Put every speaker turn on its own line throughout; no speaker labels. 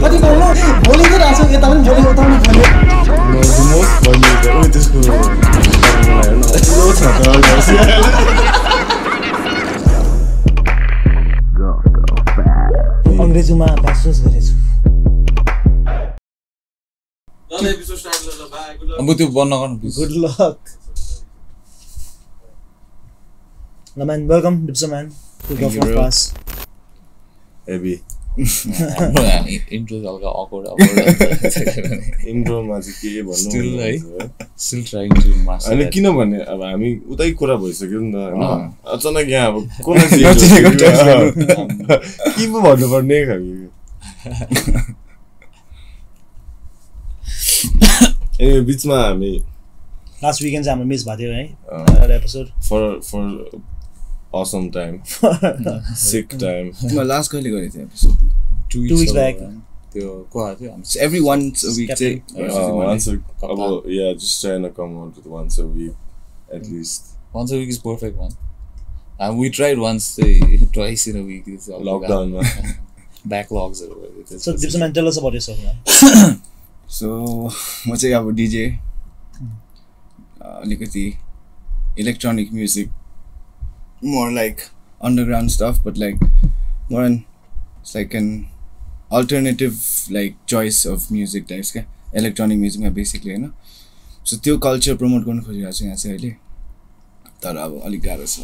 Kati बोल्नु बोलिँदै रहेछ यता पनि बोल्यो उता पनि बोल्यो
मोस्ट भन्ने उयो त्यसको
अङ्ग्रेजीमा ब्याचलर्स गरेछु
अब त्यो बन्द गर्नु
गुड लक ल म्यान वेलकम डिप्सो man to the class
heavy
intro हल्का awkward
इन्ट्रोमा चाहिँ के भन्नु
still trying to master
अनि किनभने अब हामी उतै कुरा भइसक्यो नि त हैन अचानक यहाँ अब कुन के पो भन्नुपर्ने खालको ए बीचमा हामी
लास्ट विकेन्ड चाहिँ हाम्रो मिस भएको थियो है episode
for awesome time sick time
last कहिले गरेको थियो एपिसोड
2 weeks back
त्यो को आयो थियो
So every once a week चाहिँ
once a yeah just trying to come out with once a week at least
once a week is perfect man and we tried once twice in a week it's all
lockdown
backlogs
so Dipso man tell us about yourself man
so म चाहिँ अब DJ अलिकति electronic music more like underground stuff but like more an it's like an alternative like choice of music types क्या electronic music मा basically हैन so त्यो culture promote गर्न खोजिरहेको छु यहाँ चाहिँ अहिले तर अब अलिक गाह्रो छ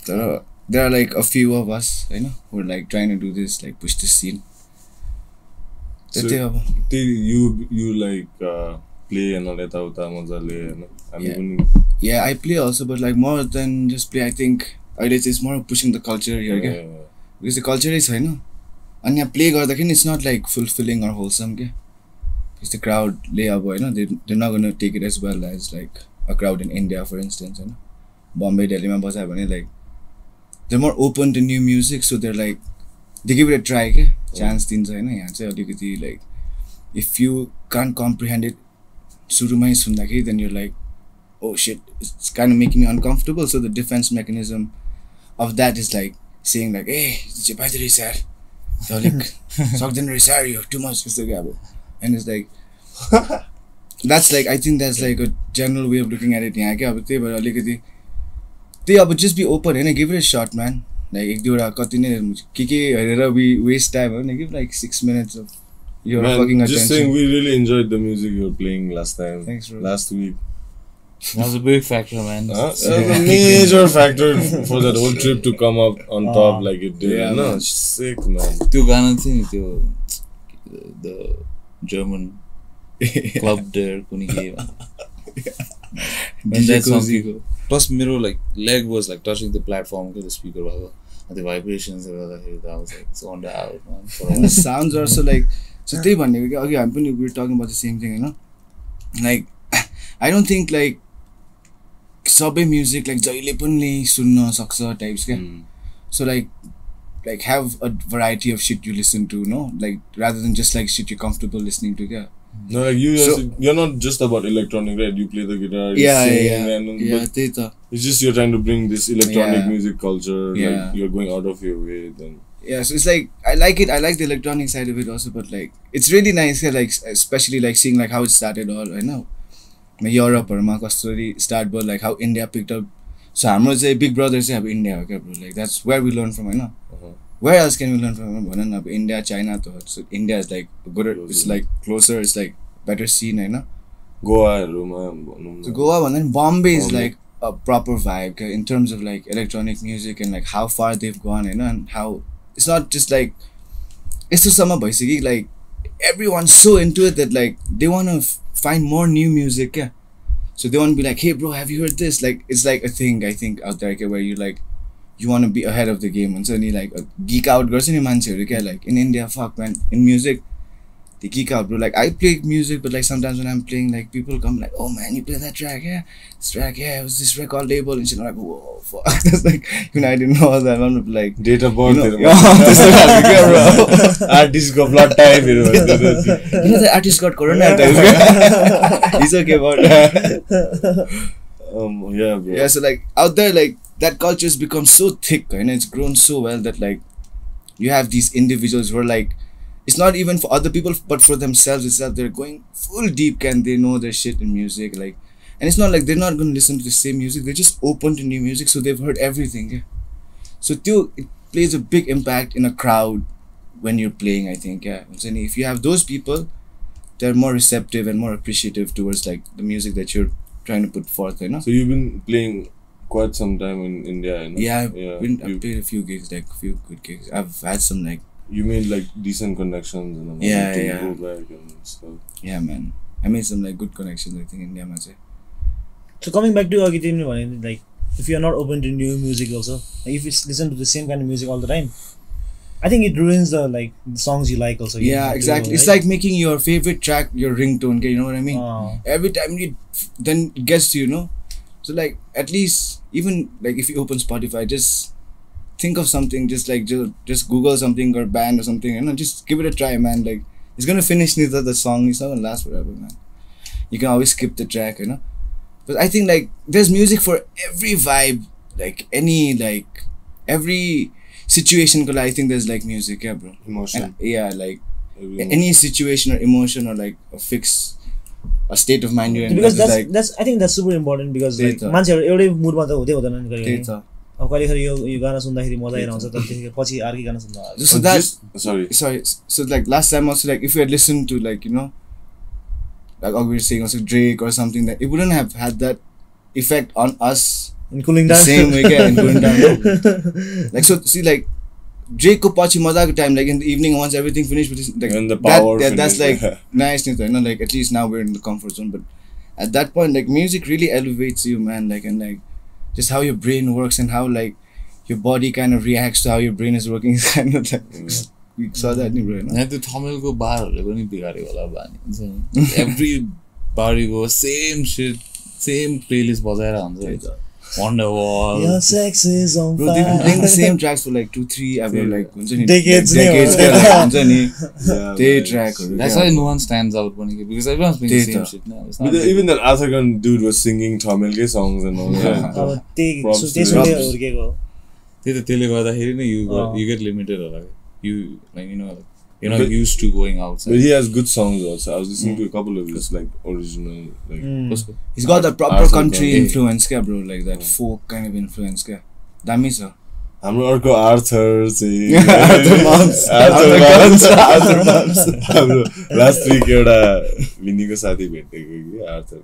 तर there are like a few of us Hahn who are like trying to do this like push this scene
so you like play and all that उता मजाले हैन हामी पनि
yeah I play also but like more than just play I think it's more pushing the culture here क्या because the culture is छैन अनि यहाँ play गर्दाखेरि it's not like fulfilling or wholesome क्या because the crowd ले अब हैन they're not going to take it as well as like a crowd in India for instance Hahn Bombay Delhi मा बजायो भने like they're more open to new music so they're like they give it a try क्या chance दिन्छ हैन यहाँ चाहिँ अलिकति like if you can't comprehend it सुरुमै सुन्दाखेरि then you're like oh shit it's kind of making me uncomfortable so the defense mechanism of that is like saying like hey it's by the research so like सक्दैन रहेछ यो too much जस्तो के अब and it's like that's like I think that's like a general way of looking at it यहाँ क्या अब त्यही भएर अलिकति त्यही अब just be open Hahn give it a shot man like एक दुईवटा कति नै के हेरेर we waste time Hahn give like 6 minutes of your fucking attention
just saying we really enjoyed the music you were playing last time.
Thanks, bro.
Last week
that was a big factor man
that was a major factor for that whole trip to come up on top like it did
yeah,
no sick man
त्यो गाना थियो नि त्यो the German club there कुनी के when that song plus मेरो like leg was like touching the platform the speaker भएको the vibrations गर्दाखेरि that was like zoned out man
and the sounds are also like so त्यही भन्नेको कि अघि हामी पनि we were talking about the same thing हैन like I don't think like सबै music like जहिले पनि सुन्न सक्छ टाइप्स क्या so like have a variety of shit you listen to no like rather than just like shit you're comfortable listening to yeah
no like you're not just about electronic right you play the guitar you sing and
त्यही त
it's just you're trying to bring this electronic music culture like you're going out of your way then
yeah so it's like I like it I like the electronic side of it also but like it's really nice like especially like seeing like how it started all I know Europe or कसरी start but like how India picked up so हाम्रो चाहिँ big brother चाहिँ अब India हो क्या bro like that's where we learn from Hahn where else can we learn from भन न अब India China त so India is like good it's like closer it's like better scene हैन
गोवाहरुमा भनौं
so Goa भन्दा नि Bombay is like a proper vibe in terms of like electronic music and like how far they've gone and how it's not just like it's to sum up basically like everyone's so into it that like they want to find more new music yeah so they want to be like hey bro have you heard this like it's like a thing I think out there where you like you want to be ahead of the game and so like a geek out गर्छ नि मान्छेहरु क्या like in India fuck man in music they geek out bro like I play music but like sometimes when I'm playing like people come like oh man you play that track yeah this track yeah it was this record label and shit I'm like whoa fuck that's like you know I didn't know that I'm like
data birth
bro
artist got blood type
you know the artist got corona type he's okay about that
Yeah, bro.
Yeah, so like out there, like that culture has become so thick, and it's grown so well that like you have these individuals who are like, it's not even for other people, but for themselves itself. They're going full deep, and they know their shit in music, like, and it's not like they're not gonna listen to the same music. They're just open to new music, so they've heard everything. Yeah. So too, it plays a big impact in a crowd when you're playing. I think, yeah. So if you have those people, they're more receptive and more appreciative towards like the music that you're trying to put forth, you know.
So you've been playing quite some time in India, you know?
Yeah, I've played a few gigs, like a few good gigs. I've had some like.
You made like decent connections and
Yeah.
go back and stuff.
Yeah, man. I made some like good connections, I think, in India, man.
So coming back to Agi Timni भने, like if you are not open to new music also, like if you listen to the same kind of music all the time, I think it ruins the like the songs you like also.
Yeah, exactly. It's like making your favorite track your ringtone, you know what I mean? Every time then it gets to you, know. So like at least even like if you open Spotify, just think of something, just like just Google something or band or something, you know, just give it a try, man. Like it's gonna finish neither the song, it's not gonna last forever, man. You can always skip the track, you know. But I think like there's music for every vibe, like every situation. I think there's like music, yeah, bro.
Emotion.
And, yeah, like any situation or emotion or like a state of mind you're in.
Because
like,
that's I think that's super important because like मान्छेहरु एउटै मुडमा त हुँदै हुँदैन नि कहिले. अब कहिलेखरि यो गाना सुन्दाखेरि मजा आइरहन्छ तर त्यसपछि पछि अर्कै गाना सुन्दा.
Sorry. So like last time also, like if we had listened to like, you know, like we were saying also Drake or something, that it wouldn't have had that effect on us
in cooling down.
The same way, yeah, in cooling down. Like so, see, like Drake ko pachi maza time, like in the evening once everything finished with this, like
and the power
that's like nice, you know, like at least now we're in the comfort zone. But at that point, like music really elevates you, man. Like and like just how your brain works and how like your body kind of reacts to how your brain is working. Kind of like we saw that, bro.
The Tamil ko baharhale pani bigare wala bani. Every bar you go, same shit, same playlist bajaera huncha. Wonderwall.
Your sex is on fire.
Bro, they've been playing the same tracks for like 2-3 ever, like
decades.
That's why no one stands out because everyone's playing the same shit now.
Even that Athagan dude was singing Tamil songs and all that.
You get limited. You like, you know, like, you're not used to going outside.
But he has good songs also. I was listening to a couple of his like original like.
He's got that proper country influence, bro, like that folk kind of influence. Dami sir.
हाम्रो अर्को Arthur चाहिँ हाम्रो last week एउटा विनीको साथी भेटेको कि Arthur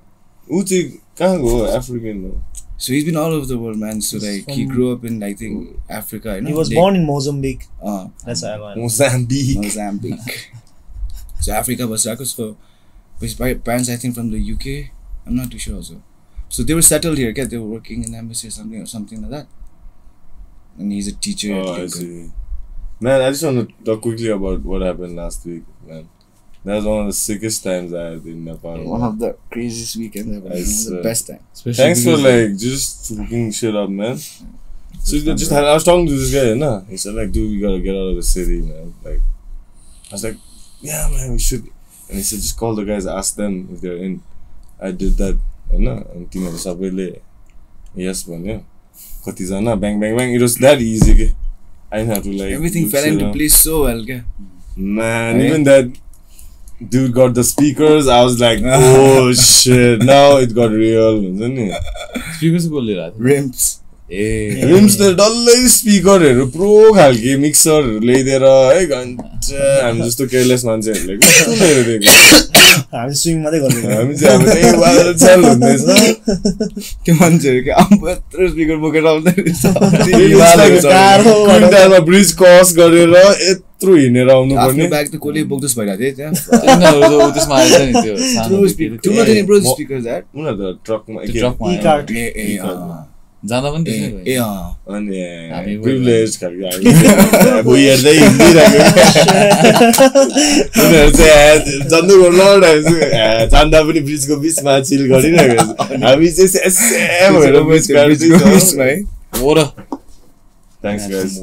ऊ चाहिँ कहाँको हो अफ्रिकन हो.
So he's been all over the world, man. So like he grew up in, I think, Africa. You know?
He was born in Mozambique. That's why I got
Mozambique.
So Africa was so his parents, I think, from the UK. I'm not too sure also. So they were settled here. They were working in the embassy or something like that. And he's a teacher.
I see. Man, I just want to talk quickly about what happened last week, man. That was one of the sickest times I had in Nepal.
One of the craziest weekends ever. The best time.
Thanks for like just hooking shit up, man. So I was talking to this guy, nah. He said like, dude, we gotta get out of the city, man. Like, I was like, yeah, man, we should. And he said, just call the guys, ask them if they're in. I did that, and तिनीहरु सबैले yes भन्यो. कतिजना bang bang bang. It was that easy. I didn't have to like.
Everything fell into place so well,
man. Right? Even that dude got the speakers. I was like, oh shit! Now it got real, isn't it?
Speakers ko le raha.
Rims.
Rims the डल्लै स्पिकरहरु pro खालके मिक्सरहरु ल्याइदिएर है घन्टा हामी जस्तो careless मान्छेहरुले कस्तो ल्याइदिएको
हामी swing मात्रै गर्दै
हामी चाहिँ अब त्यही वाल चाल हुँदैछ
त्यो मान्छेहरु के आम्बो यत्रो स्पिकर बोकेर आउँदै
क्विन्टालमा ब्रिज क्रस गरेर यत्रो हिँडेर आउनु पर्ने
ब्याग त कोले बोक्दस भइराथ्यो त्यहाँ
त्यसमा आएछ नि त्यो
ठुलो थियो नि ब्रो स्पिकर दैट
उनीहरु त ट्रकमा
जाँदा पनि त्यसै
अनि प्रिभिलेज खालको अब हेर्दै हिँडिरहेको उनीहरू चाहिँ जन्दुको लडाइन्छ जाँदा पनि ब्रिजको बिचमा चिल गरिरहेको हामी चाहिँ भएर ब्रिजको बिचमा है
हो र.
Thanks guys.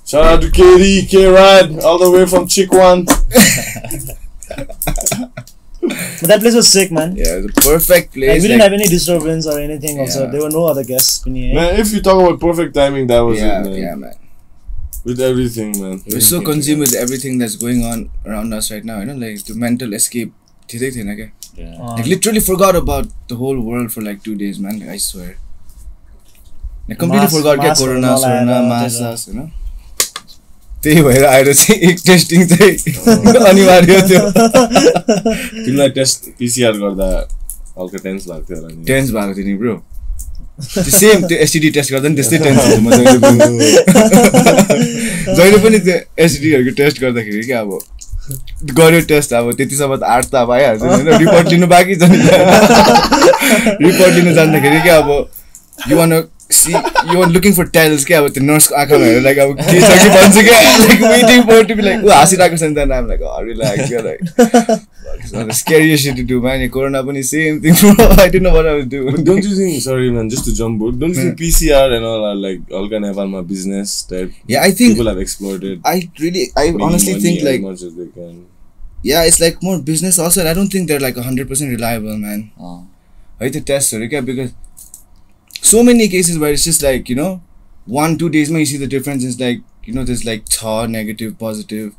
Shout out to KD, K-Rad, all the way from Chikwan.
But that place was sick, man.
Yeah, it's a perfect
Like,
place.
we didn't have any disturbance or anything. Also,
Yeah.
there were no other guests.
Man, if you talk about perfect timing, that was it, man.
yeah, man.
With everything, man.
We're so consumed with everything that's going on around us right now, you know, like the mental escape.
Yeah.
Like literally forgot about the whole world for like 2 days, man. Like, I swear. Like completely forgot क्या corona, masks, you know. त्यही भएर आएर चाहिँ एक testing चाहिँ अनिवार्य थियो.
तिमीलाई टेस्ट PCR गर्दा हल्का टेन्स लाग्थ्यो होला नि.
टेन्स भएको थियो नि ब्रो. त्यो सेम त्यो एसटिडी टेस्ट गर्दा नि त्यस्तै टेन्स हुन्छ. म जहिले पनि त्यो एसटिडीहरुको टेस्ट गर्दाखेरि क्या अब गर्यो टेस्ट अब त्यतिसम्म त 8 त अब आइहाल्छ नि हैन. रिपोर्ट लिनु बाँकी छ नि. रिपोर्ट लिनु जाँदाखेरि क्या अब यु वान लुकिङ फर टेल्स क्या अब त्यो नर्सको आँखामा हेरेर लाइक अब के छ कि भन्छ क्या like waiting for to be like ऊ हाँसिरहेको छ नि त आम लाइक रिल्याक्स क्या like scariest shit to do, man. Corona पनि same thing, bro. I didn't know what I was doing.
But don't you think, sorry man, just to jump board, don't you think PCR and all are like Alka Nepalma business type?
Yeah, I think
people have exploited.
I honestly think
as
like
much as they can.
Yeah, it's like more business also, and I don't think they're like 100% reliable, man. I the tests, because so many cases where it's just like, you know, 1-2 days you see the difference is like, you know, there's like negative, positive.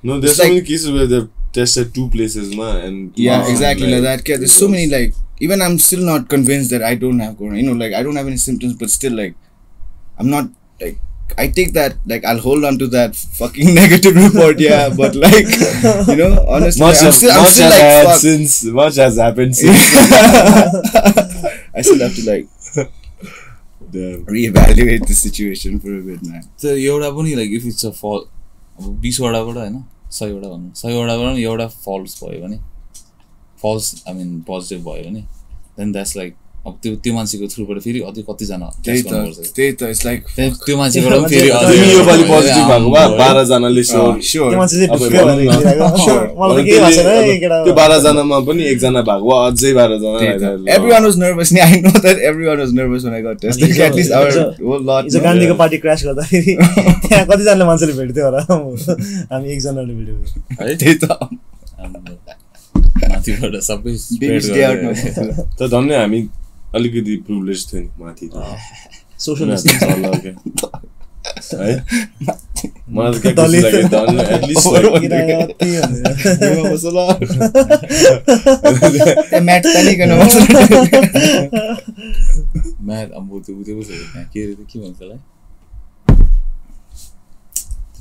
No, there's so many cases where they've tested 2 places, man, and
exactly like that. Yeah, there's so many like, even I'm still not convinced that I don't have corona. You know, like I don't have any symptoms, but still like, I'm not like, I take that like I'll hold on to that fucking negative report, yeah. But like, you know, honestly, I'm still like, fuck.
Much has happened since.
I still have to like reevaluate the situation for a bit, man.
So एउटा पनि like if it's a fall, अब 20 वटाबाट हैन 100 वटा भन्नु 100 वटाबाट पनि एउटा falls भयो भने falls आई मिन पोजिटिभ भयो भने देन द्याट्स लाइक अब त्यो मान्छेको थ्रुबाट फेरि अझै कति जना टेस्ट गर्नुपर्छ
त्यही त इट्स लाइक
त्यो मान्छेबाट पनि फेरि
अझै यो पाली पोजिटिभ भएको भए 12 जनाले
स्योर
त्यो मान्छे चाहिँ ढुक्कै भएर मलाई केही भएको छैन है केटा.
त्यो 12 जनामा पनि एकजना भएको भए अझै 12 जना
everyone was nervous. I know that everyone was nervous when I got tested. Like, at least our whole lot.
हिजो गान्धीको पार्टी क्रास गर्दाखेरि त्यहाँ कतिजनाले मान्छेले भेट्थ्यो होला. हामी एकजनाले भेट्यौँ
है
त्यही त
माथिबाट सबै
Big stay out मा
त धन्य हामी अलिकति प्रिभिलेज थियो नि माथि त
सोशल
है मलाई के खुसी लाग्यो धन्य एटलिस्ट
म्याट तनिकन
म्याथ अब त्यो के रे के भन्छ होला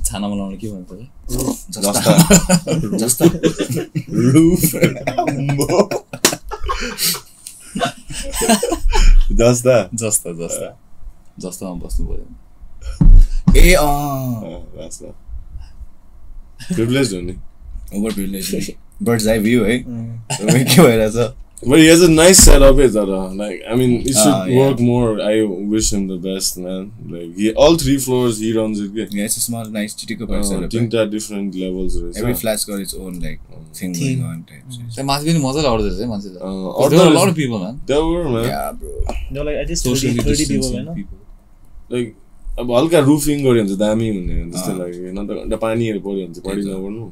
छाना बनाउन के भन्छ होला
जस्ता रुफ
जस्तामा बस्नु पर्यो
ए
प्रिभिलेज हो नि
ओभर प्रिभिलेज बर्ड्स आई भ्यू है के भइरहेछ.
But he has a nice setup, like I mean, it should work more. I wish him the best, man. Like all 3 floors, he runs it.
Yeah, it's a small, nice chitiko setup.
Tinta different levels.
Every flat's got its own like thing going on.
त्यो माथि पनि मजा लाग्दो रहेछ है मान्छेले.
There
were a lot of people, man.
There were, man.
Yeah, bro.
There were like at least
Socially
30 people,
distancing
you know.
people.
Like अब हल्का roofing गर्यो भने चाहिँ दामी हुने जस्तो लाग्यो. न त पानीहरु पर्यो भने चाहिँ पढि नपर्नु.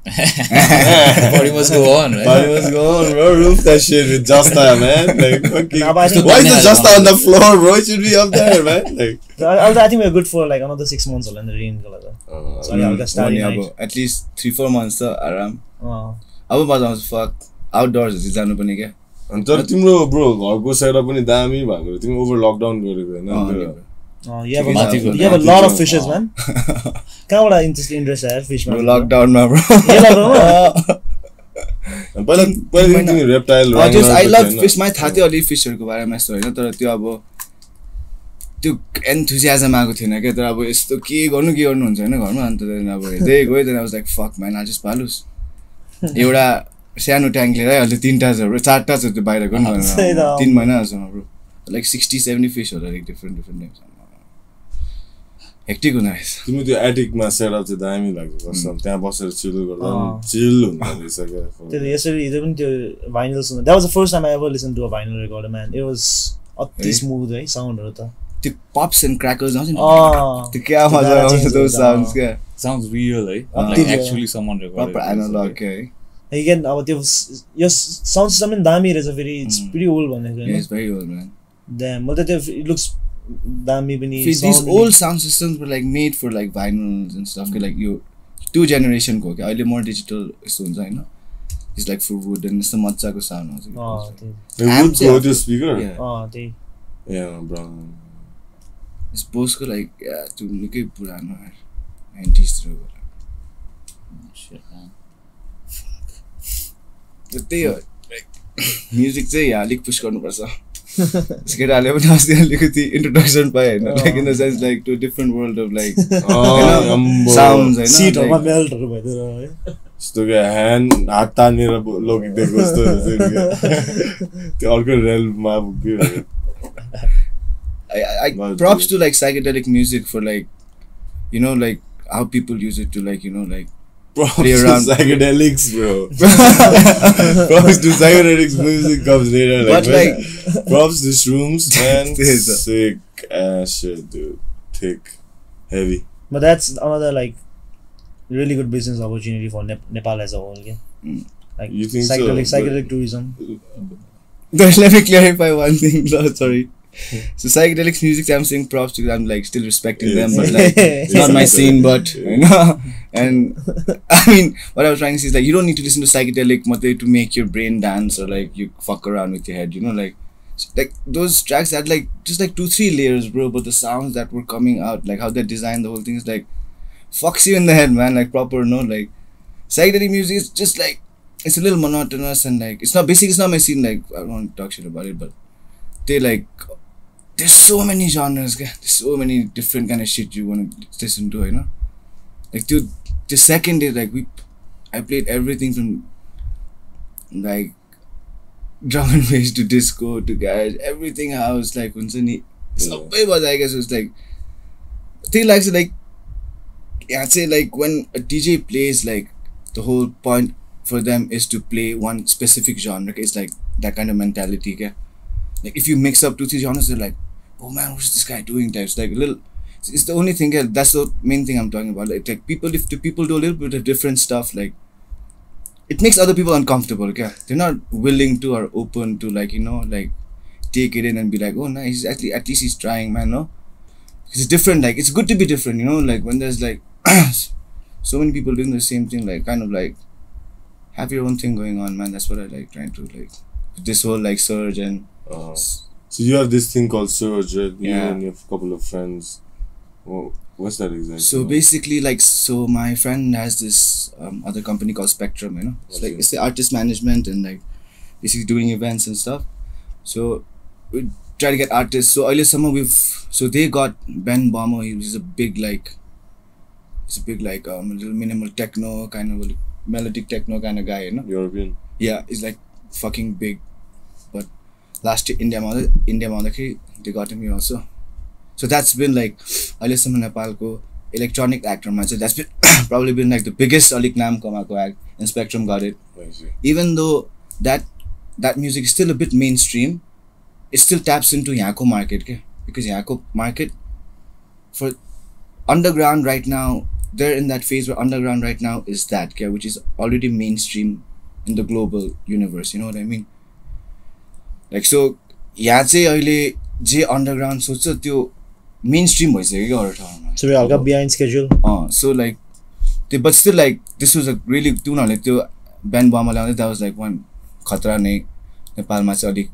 Party must go on, right?
Party must go on, bro. Roof that shit with Justa, man. Like fucking.
Nah, but I think
why is the Justa on the floor, bro? It should be up there, man. Like.
I think we're good for like another 6 months in the rain. So yeah, I'll start
at least 3-4 months aram. अब मजा आउँछ fuck outdoors जानु पनि के.
अनि तर तिम्रो bro घरको सेटअप पनि दामी भएको तिमी ओभर लकडाउन गरेको हैन.
You have a lot of fishes, man. कहाँबाट interest आयो fish मा?
Lockdown मा bro.
पहिला तिमी reptile
I love fish. My थाहा थियो अलि फिशहरुको बारेमा यस्तो हैन तर त्यो अब त्यो enthusiasm आएको थिएन के तर अब यस्तो के गर्नु हुन्छ हैन घरमा अनि त अब हेर्दै गयो then I was like fuck man I just पालुस. एउटा सानो ट्याङ्क लिएर अहिले 3टा छ ब्रो 4टा छ त्यो बाहिरको नि 3 महिनासम्म ब्रो like 60-70 fish होला like different names. हेक्टिक हुँदो रहेछ.
तिमी त्यो एटिकमा सेटअप चाहिँ दामी लाग्छ कसम त्यहाँ बसेर चिल गर्दा चिल हुँदो रहेछ क्या.
त्यो यसरी हिजो पनि त्यो vinyl सुन्दा that was the first time I ever listened to a vinyl recorder, man. It was अति स्मुथ है साउन्डहरु त.
त्यो pops and crackers आउँछ नि त्यो क्या मजा आउँछ those sounds क्या.
Sounds real, eh? Like actually someone recorded.
Proper analog, eh?
You can अब त्यो यो साउन्ड सिस्टम पनि दामी रहेछ फेरि इट्स प्रिटी ओल्ड भनेको
Yeah,
हैन
it's very old, man.
Damn, well, that it looks दामी पनि
These old sound systems were like made for like vinyls and stuff. Like you, 2 generation ko. Okay, अहिले more digital यस्तो हुन्छ हैन. It's like for wood and it's the मजाको sound आउँछ.
wood go to speaker.
त्यही
Yeah, bro.
It's Bose like yeah, त्यो निकै पुरानो 90s through.
Shit, man.
But त्यही हो like music चाहिँ यहाँ अलिक पुश गर्नुपर्छ. केटाहरूले पनि अस्ति अलिकति इन्ट्रोडक्सन पाएँ होइन like in the sense like to different world of like sounds होइन
सिटहरुमा मेल्टहरु भइदिएर है
यस्तो के ह्यान्ड हात तानेर लगिदिएको जस्तो हुन्छ त्यो अर्को रेलमा पुग्यो
I props to like psychedelic music for like you know like how people use it to like you know like
props
play
to
around.
psychedelics, bro. Props to psychedelics music comes later. Like,
But
props to shrooms, man.
Yes, sir.
Sick ass shit, dude. Thick, heavy.
But that's another like really good business opportunity for Nepal as a whole. Okay? Like
You think so?
psychedelic tourism.
Let me clarify one thing. No, sorry. So psychedelics music, I'm saying props to. I'm like still respecting them, but like it's not my scene. But you know, and I mean, what I was trying to say is like you don't need to listen to psychedelic mate to make your brain dance or like you fuck around with your head. You know, like those tracks had like just like 2-3 layers, bro. But the sounds that were coming out, like how they designed the whole thing is like fucks you in the head, man. Like proper, no, like psychedelic music is just like it's a little monotonous and like it's not basically it's not my scene. Like I don't want to talk shit about it, but they like. There's so many genres, there's so many different kind of shit you want to listen to, you know. Like dude, the second day, like I played everything from like drum and bass to disco to guys, everything house, like so was I guess it was like thing like yeah, I'd say like when a DJ plays, like the whole point for them is to play one specific genre. It's like that kind of mentality, okay? Like if you mix up 2-3 genres, they're like, oh man, what's this guy doing? Types like a little. It's the only thing. That's the main thing I'm talking about. Like people, if the people do a little bit of different stuff, like it makes other people uncomfortable. Okay, they're not willing to or open to like you know like take it in and be like, oh nice, actually at least he's trying, man. No, it's different. Like it's good to be different, you know. Like when there's like so many people doing the same thing, like kind of like have your own thing going on, man. That's what I like trying to like this whole like surge and.
So you have this thing called Surge, right?
Yeah.
You and your couple of friends. Well, what's that exactly?
So basically, like, so my friend has this other company called Spectrum, you know. It's like it's the artist management and like basically doing events and stuff. So we try to get artists. So earlier summer so they got Ben Bomber. He's a big like a little minimal techno kind of melodic techno kind of guy, you know.
European.
Yeah, he's like fucking big. But last year India they got him here also. So that's been like Alisama Nepalko electronic actor man. So that's been probably been like the biggest Alik Nam Kamako act, and Spectrum got it. Even though that music is still a bit mainstream, it still taps into Yako market, okay? Because Yako market for underground right now, they're in that phase where underground right now is that, okay, which is already mainstream in the global universe, you know what I mean? Like so यहाँ चाहिँ अहिले जे underground सोच्छ त्यो mainstream भइसक्यो क्या अरू ठाउँमा.
So we all got behind schedule.
So like but still like this was a really उनीहरूले त्यो Ben Bomber ल्याउँदै that was like one खतरा नै नेपालमा चाहिँ अलिक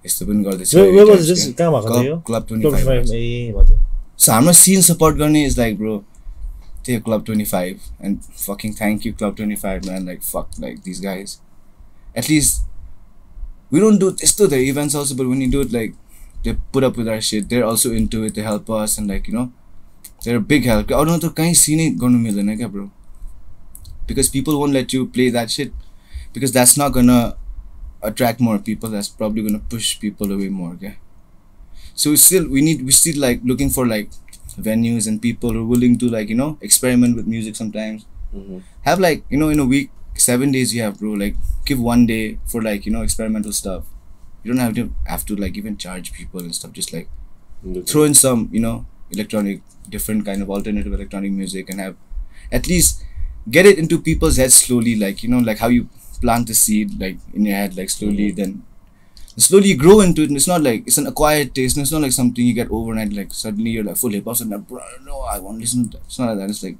यस्तो पनि गर्दैछ.
Where was this? कहाँ भएको थियो?
Club 25.
ए भयो.
So हाम्रो scene support गर्ने is like bro त्यो Club 25 and fucking thank you Club 25 man, like fuck like these guys. At least we don't do this to their events also, but when you do it, like they put up with our shit. They're also into it. They help us and like you know, they're a big help. I don't know to scene gonna milen bro, because people won't let you play that shit because that's not gonna attract more people. That's probably gonna push people away more. Okay, so we still like looking for like venues and people who are willing to like you know experiment with music sometimes. Have like you know in a week 7 days you have bro, like give 1 day for like you know experimental stuff. You don't have to like even charge people and stuff, just like throw in some you know electronic different kind of alternative electronic music and have at least get it into people's heads slowly, like you know like how you plant the seed like in your head, like slowly, then slowly you grow into it, and it's not like it's an acquired taste, and it's not like something you get overnight, like suddenly you're like full hip hop, and like, bro, no, I want to listen to that. It's not like that. It's like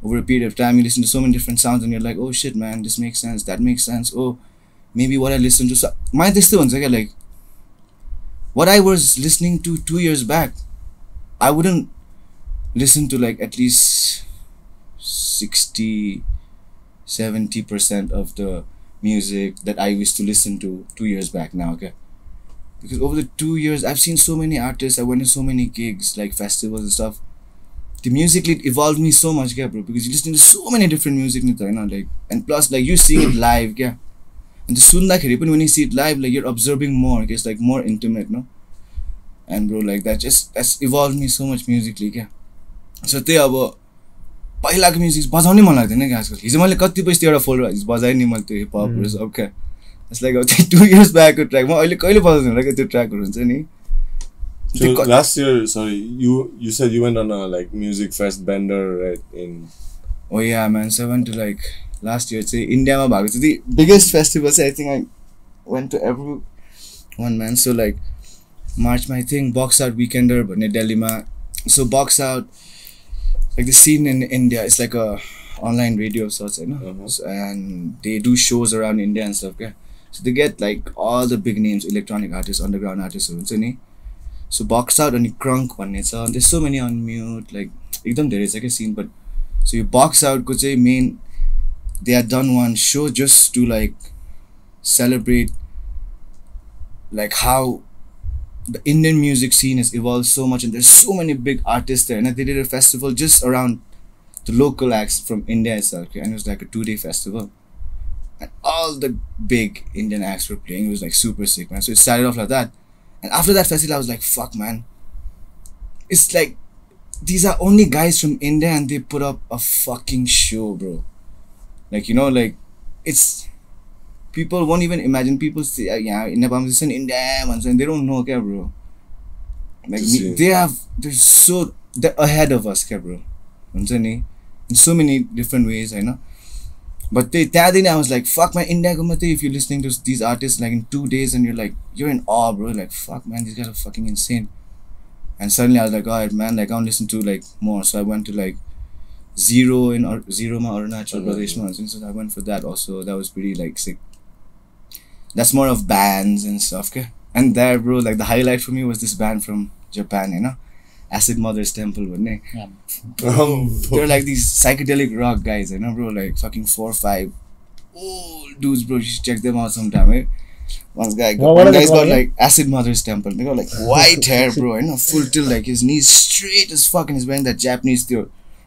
over a period of time you listen to so many different sounds and you're like, oh shit man, this makes sense, that makes sense, oh maybe what I listened to, so my त्यस्तै हुन्छ क्या, like what I was listening to 2 years back, I wouldn't listen to like at least 60-70% of the music that I used to listen to 2 years back now, okay? Because over the 2 years I've seen so many artists, I went to so many gigs, like festivals and stuff. The musically it evolved me so much, yeah, bro, because you listen to so many different music, you know, like, and plus like you seeing it live, yeah. And when you see it live, like you're observing more, okay? It's like more intimate, no? And bro, like that's evolved me so much musically, yeah. So त्यही अब पहिलाको music बजाउनै मन लाग्दैन क्या आजकल. हिजो मैले कति पैसा एउटा फोल्डर बजाएँ नि मैले त्यो हिपहपहरू सब क्या. It's like 2 years back को ट्र्याक म अहिले कहिले बजाउँछु होला क्या त्यो ट्र्याकहरू हुन्छ नि.
So last year, sorry, you said you went on a like music fest Bender, right? In
oh yeah man, so I went to like last year चाहिँ इन्डियामा भएको चाहिँ the biggest festival चाहिँ I think I went to every one man. So like March my thing Box Out Weekender भन्ने दिल्लीमा. So Box Out, like the scene in India, it's like a online radio sorts, you know, and they do shows around India and stuff, okay? So they get like all the big names, electronic artists, underground artists, so Box Out and Crunk भन्ने छ. There's so many on mute, like एकदम धेरै छ क्या scene. But so you Box Out को चाहिँ main, they had done one show just to like celebrate like how the Indian music scene has evolved so much, and there's so many big artists there, and they did a festival just around the local acts from India itself, okay? And it was like a 2-day festival, and all the big Indian acts were playing. It was like super sick, man. So it started off like that, and after that festival I was like, fuck man, it's like these are only guys from India and they put up a fucking show, bro. Like, you know, like it's people won't even imagine. People say, yeah, in Nepal, it's in India, and they don't know, okay, bro. Like, they're ahead of us, okay, bro. In so many different ways, I know. But that day I was like, fuck, man, India, if you're listening to these artists like in 2 days and you're in awe, bro. Like, fuck, man, these guys are fucking insane. And suddenly I was like, alright, man, like, I want to listen to like more. So I went to like Zero in Zero Ma Arunachal Pradesh, so I went for that also. That was pretty like sick. That's more of bands and stuff, okay? And there, bro, like the highlight for me was this band from Japan, you know, Acid Mother's Temple,
yeah.
They're like these psychedelic rock guys, you know, bro, like fucking 4 or 5 old dudes, bro. You should check them out sometime, eh? One guy's got like Acid Mother's Temple. They got like white hair, bro, you know, full till like his knees straight as fuck, and he's wearing that Japanese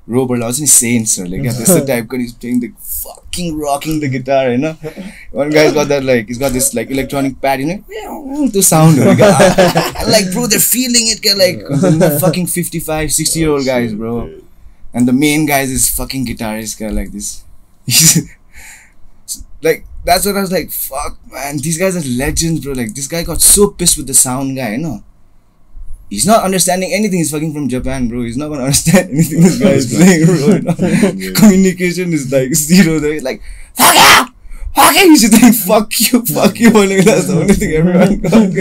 robe. I was in Saints, or like this type, because he's playing the fucking rocking the guitar, you know. One guy's got that like he's got this like electronic pad, you know, to sound. And like, bro, they're feeling it, like fucking 55, 60-year-old guys, bro. And the main guy is this fucking guitarist guy, like this. Like, that's when I was like, fuck, man, these guys are legends, bro. Like, this guy got so pissed with the sound guy, you know. He's not understanding anything. He's fucking from Japan, bro. He's not gonna understand anything this guy is playing, bro. You know? Communication is like zero. They're like, fuck you! Fuck you! You should think, fuck you! Like, that's the only thing everyone got.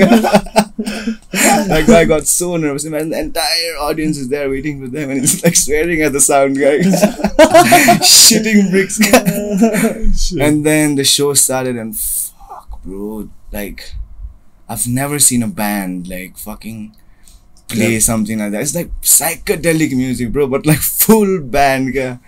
That guy got so nervous, man. The entire audience is there waiting for them, and he's like swearing at the sound guy. Shitting bricks. And then the show started, and fuck, bro. Like, I've never seen a band like fucking play something like that. It's like psychedelic music, bro, but like full band, yeah.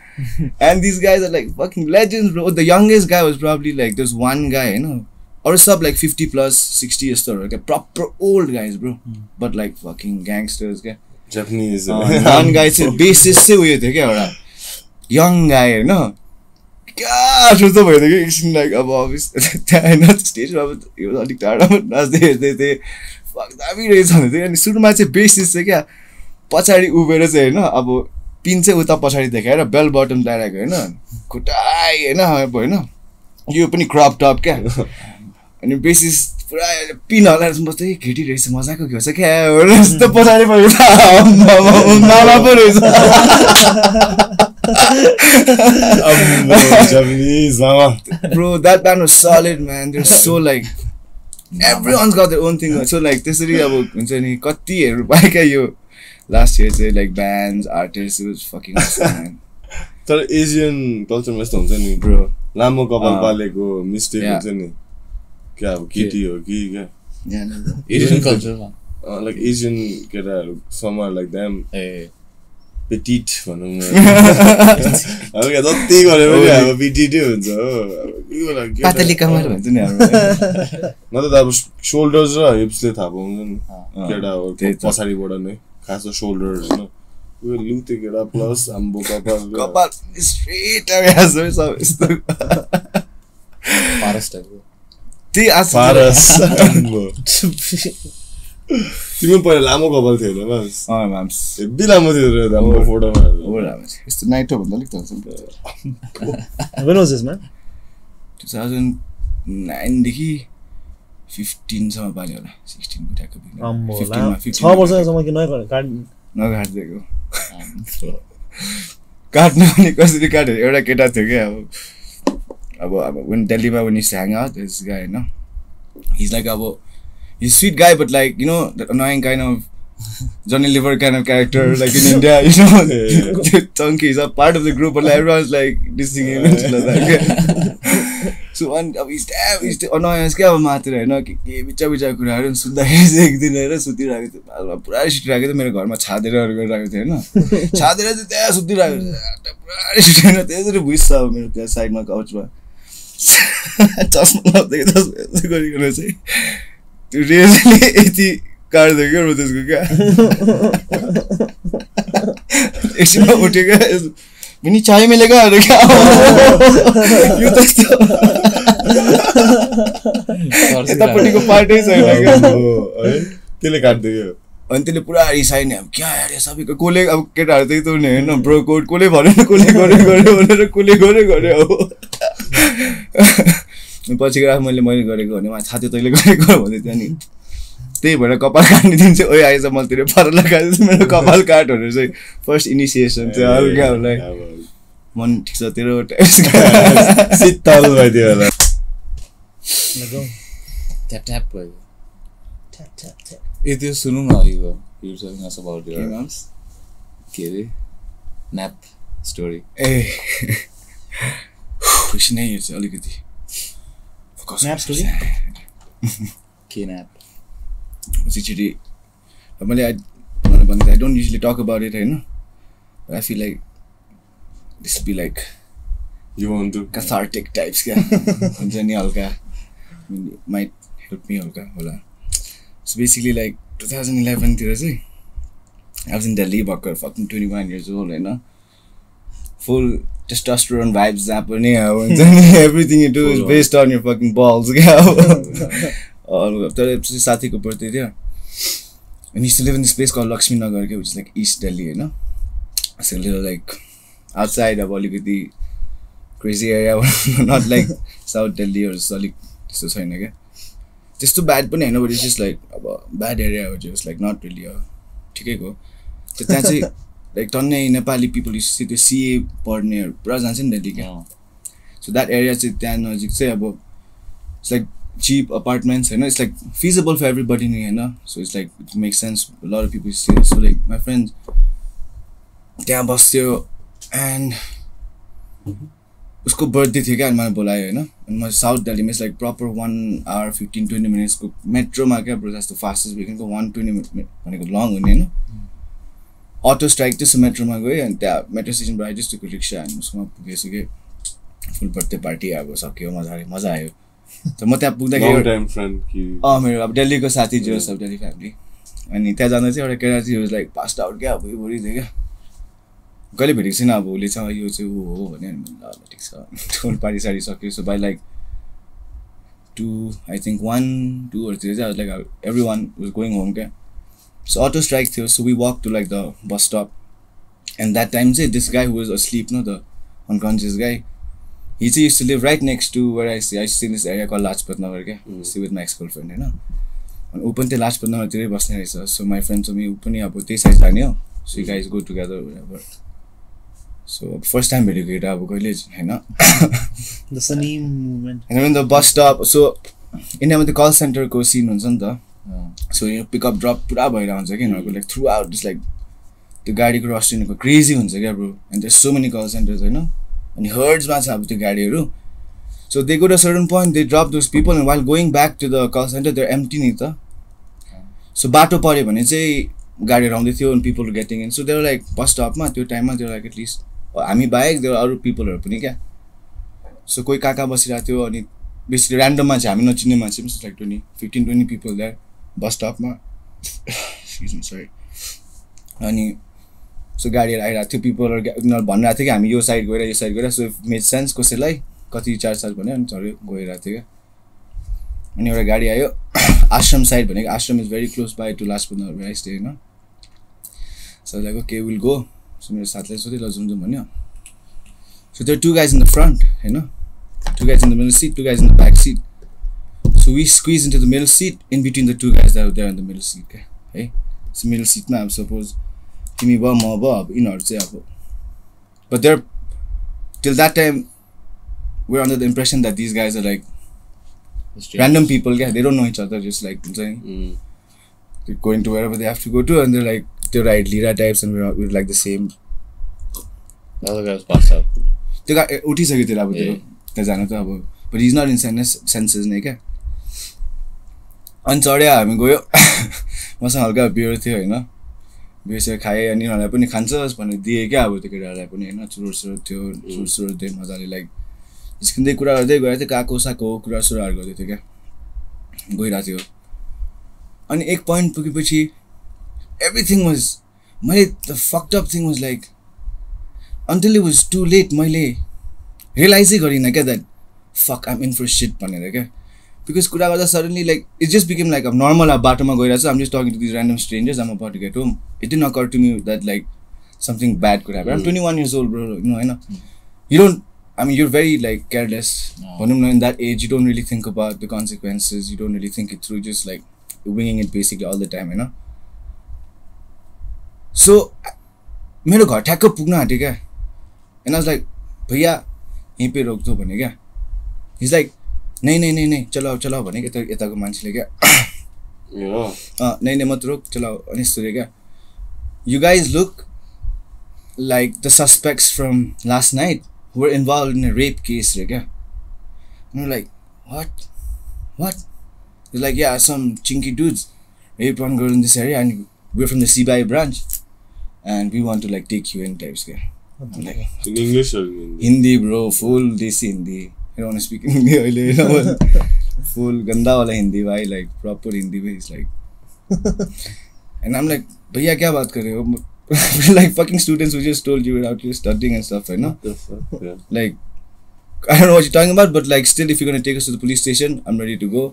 And these guys are like fucking legends, bro. The youngest guy was probably like, there's one guy, you know, or sub like 50 plus, 60 years old, like proper old guys, bro. But like fucking gangsters, yeah.
Japanese.
One guy said bassist se uyo थियो क्या एउटा young guy, you know. क्या सोच्दै भयो थियो कि एकछिन like अब अफिस त्यहाँ होइन स्टेजमा अब यो अलिक टाढामा नाच्दै हेर्दै थिएँ. फक दामी रहेछ भन्दै थियो. अनि सुरुमा चाहिँ बेसिस चाहिँ क्या पछाडि उभिएर चाहिँ होइन, अब पिन चाहिँ उता पछाडि देखाएर बेल बटम लगाएको होइन, खुट्टाइ होइन, अब होइन यो पनि क्रप टप क्या. अनि बेसिस पुरा पिन हल्लाएर बस्दै केटी रहेछ मजाको के भन्छ क्या यस्तो पछाडि पऱ्यो मामा पो रहेछ
Japanese mama.
Bro, that band was solid, man. They're so like everyone's got their own thing. So like त्यसरी अब हुन्छ नि कतिहरू पाए क्या यो last year चाहिँ like bands, artists, it was fucking awesome, man.
तर एसियन कल्चरमा यस्तो हुन्छ नि ब्रो लामो कपाल पालेको मिस्टेक हुन्छ नि क्या अब केटी हो कि क्या
एसियन कल्चरमा
लाइक एसियन केटाहरू समर लाइक द्याम पेटिट भनौँ न अब क्या जति गरे पनि अब पेटिटै हुन्छ हो
पातली कमर भन्छ नि
नत्र त अब सोल्डर्स र हिप्सले थाहा पाउँछ नि केटा हो पछाडिबाट नै खास सोल्डर होइन उयो लुते केटा प्लस आम्बो
कपाल स्ट्रेट सब यस्तो
पारस टाइपको
त्यही आज
पारस तिम्रो पहिला लामो कपाल थियो होइन
माम्स
हेब्बी लामो थियो हाम्रो फोटोमा
यस्तो नाइटो भन्दा अलिक त
When was this, man?
2009 देखि 15 सम्म पाल्यो होला 16 को ट्याक्क
अम्बो
15
6 वर्षसम्म कि
नकाट्दिएको काट्नु पनि कसरी काट्यो एउटा केटा थियो क्या अब when दिल्लीमा when he hang out this guy होइन he's like he's sweet guy but like you know that annoying kind of Johnny Liver kind of character like in India you know chunky is a part of the group but like, everyone's like dissing him and stuff like that so one he's annoying क्या अब मात्र होइन के बिचा कुराहरू सुत्दाखेरि चाहिँ एक दिन होइन सुतिरहेको थियो पुरा सुतिरहेको थियो मेरो घरमा छादेरहरू गरिरहेको थियो होइन छादेर चाहिँ त्यहाँ सुतिरहेको थियो पुरा रिस होइन त्यसरी भुइँछ अब मेरो त्यहाँ साइडमा काउचमा चस्मा लगाउँदै गरिकन चाहिँ त्यो रेजले यति काट्दै क्या त्यसको क्या एकछिनमा उठ्यो क्या मिनी चाय मिलेगा अरे क्या यो त यतापट्टिको पार्टै छैन क्या
त्यसले काट्दियो
अनि त्यसले पुरा रिसायो नि अब क्या यार सबैको कसले अब केटाहरू त्यही त हुने होइन ब्रो कोड कसले भन्यो कसले गर्यो भनेर कसले गर्यो अब पछि गएर मैले गरेको भने उहाँ छाती तैँले गरेको भन्दै थियो नि त्यही भएर कपाल काट्ने दिन चाहिँ ओइ आएछ मैले तेरो पर लगाएर मेरो कपाल काट भनेर चाहिँ फर्स्ट इनिसिएसन चाहिँ हल्का होला मन ठिक छ तेरो
शीतल भइदियो होला
ट्याप ट्याप भयो ए त्यो सुनौँ न अहिलेको के अरे न्याप स्टोरी
ए खुसी नै यो चाहिँ अलिकति
Nap story?
के न्याप
चिचिडी मैले I don't usually talk about it होइन but I feel like this be like
you want to
cathartic types क्या हुन्छ नि हल्का might help me हल्का होला so basically like 2011 तिर चाहिँ I was in Delhi भर्खर fucking 21 years old होइन full testosterone vibes जहाँ पनि अब हुन्छ नि everything you do is based on your fucking balls क्या तर साथीको बर्थडे थियो and he used to live in this place called Lakshmi Nagar which is like East Delhi होइन so little like outside अब अलिकति crazy area not like South Delhi or अलिक त्यस्तो छैन क्या त्यस्तो bad पनि होइन but it's just like अब bad area हो just like not really ठिकैको त्यहाँ चाहिँ like टन्नै Nepali people you see त्यो CA पढ्नेहरू पुरा जान्छ नि दिल्ली क्या so that area चाहिँ त्यहाँ नजिक चाहिँ अब it's like cheap apartments होइन it's like feasible for everybody नि होइन so it's like it makes sense a lot of people stay so like my friend त्यहाँ बस्थ्यो and उसको बर्थडे थियो क्या अनि मलाई बोलायो होइन अनि म साउथ दिल्लीमा it's like proper 1 hour 15-20 minutes को मेट्रोमा क्या ब्रो जस्तो फास्टेस्ट वेकेन्डको 120 भनेको लङ हुने होइन अटो स्ट्राइक त्यसो मेट्रोमा गयो अनि त्यहाँ मेट्रो स्टेसनबाट आयो त्यस्तो रिक्सा अनि उसकोमा पुगेछु कि फुल बर्थडे पार्टी अब सक्यो मजा आयो त म त्यहाँ पुग्दाखेरि मेरो अब दिल्लीको साथी जो सब दिल्ली फ्यामिली अनि त्यहाँ जाँदा चाहिँ एउटा केटा चाहिँ लाइक पास्ट आउट क्या भुइँ थियो क्या कहिले भेटेको छैन अब उसले चाहिँ यो चाहिँ ऊ हो भने ल ठिक छ ठुल पार्टी सारी सक्यो so by like 2 I think 1-2 तिर चाहिँ like everyone was going home क्या सो अटो स्ट्राइक थियो so we walk to like the bus stop and that time चाहिँ this guy who was asleep no the unconscious guy he चाहिँ used to live right next to where I stay in this area called Lajpat Nagar क्या stay with my ex-girlfriend होइन अनि ऊ पनि त्यही लाजपत नगरतिरै बस्ने रहेछ सो माई फ्रेन्ड चाहिँ ऊ पनि अब त्यही साइड जाने हो so you guys go together whatever so अब फर्स्ट टाइम भेटेको केटा अब कहिले होइन
The Sunny movement.
And then the bus stop so इन्डियामा त्यो कल सेन्टरको सिन हुन्छ नि त सो यो पिकअप ड्रप पुरा भइरहेको हुन्छ कि यिनीहरूको like throughout just like त्यो गाडीको रस्टिनको क्रेजी हुन्छ क्या bro and there so many call centres होइन अनि हर्ड्समा छ अब त्यो गाडीहरू so they go to certain point they drop those people and while going back to the call centre there empty नि त सो बाटो पऱ्यो भने चाहिँ गाडीहरू आउँदै थियो अनि people getting in so there like bus स्टपमा त्यो टाइममा देयर लाइक एटलिस्ट हामी बाहेक देयर अरू पिपलहरू पनि क्या सो कोही काका बसिरहेको थियो अनि बेसी ऱ्यान्डममा चाहिँ हामी नचिन्ने मान्छे पनि लाइक 15-20 पिपल देयर बस स्टपमा एक्सक्युज मी सरी अनि सो गाडीहरू आइरहेको थियो पिपलहरू उनीहरू भनिरहेको थियो कि हामी यो साइड गएर सो मेक सेन्स कसैलाई कति चार्ज भन्यो अनि झऱ्यो गइरहेको थियो क्या अनि एउटा गाडी आयो आश्रम साइड भनेको Ashram is very close by to Lajpat Nagar where I stay होइन so like okay will go so मेरो साथीलाई सोधेँ ल जाउँ भन्यो so there 2 guys in the front होइन 2 guys in the middle seat 2 guys in the back seat so we squeeze into the middle seat in between the 2 guys that are there in the middle seat क्या है so middle सिटमा अब suppose तिमी भयो म भयो अब यिनीहरू चाहिँ अब but they're till that time we're under the impression that these guys are like random people yeah they don't know each other just like they're going to wherever they have to go to and they're like they're right Lira types and we're like the same
The other guy was passed out.
त्यो guy उठिसक्यो त्यो अब त्यो त्यहाँ जानु त अब but he's not in senses नै क्या अनि चढ्यो हामी गयो मसँग हल्का बियर थियो होइन बियर खाएँ अनि उनीहरूलाई पनि खान्छस् भनेर दिएँ क्या अब त्यो केटाहरूलाई पनि होइन चुरोट थियो चुरोट दिएँ मजाले लाइक निस्किँदै कुरा गर्दै गएको थियो काको साको कुरा सुराहरू गर्दै थियो क्या गइरहेको थियो अनि एक पोइन्ट पुगेपछि एभ्रिथिङ वाज मैले the fucked up thing was like until it was too late मैले रियलाइजै गरिनँ क्या द्याट फक आइम इन फर शिट भनेर क्या बिकज कुरा गर्दा suddenly like it just became like अब नर्मल अब बाटोमा गइरहेको छ um just talking to this random strangers um about to get home it did not occur to me that like something bad कुरा आम 21 years old bro होइन you don't I mean you're very like careless भनौँ न in that age you don't really think about the consequences you don't really think it through just like winging it basically all the time होइन सो मेरो घर ठ्याक्क पुग्न आँट्यो क्या and I was like भैया यहीँ पे रोक दो भने क्या he's like नहीं चलाओ भने यताको मान्छेले क्या नहीं मत रोक चलाओ अनि यस्तो रे क्या you guys look like the suspects from last night who were involved in a rape case रे क्या and we're like what they're like yeah some chinky dudes raped one girl in this area and we're from the CBI branch and we want to like take you in types क्या like
in English or in
Hindi bro full desi Hindi I don't want to speak in Hindi oile full ganda wala Hindi bhai like proper Hindi bhai is like and I'm like bhaiya kya baat kar rahe ho like fucking students who just told you out here studying and stuff right now
yeah.
like I don't know what you're talking about but like still if you're going to take us to the police station I'm ready to go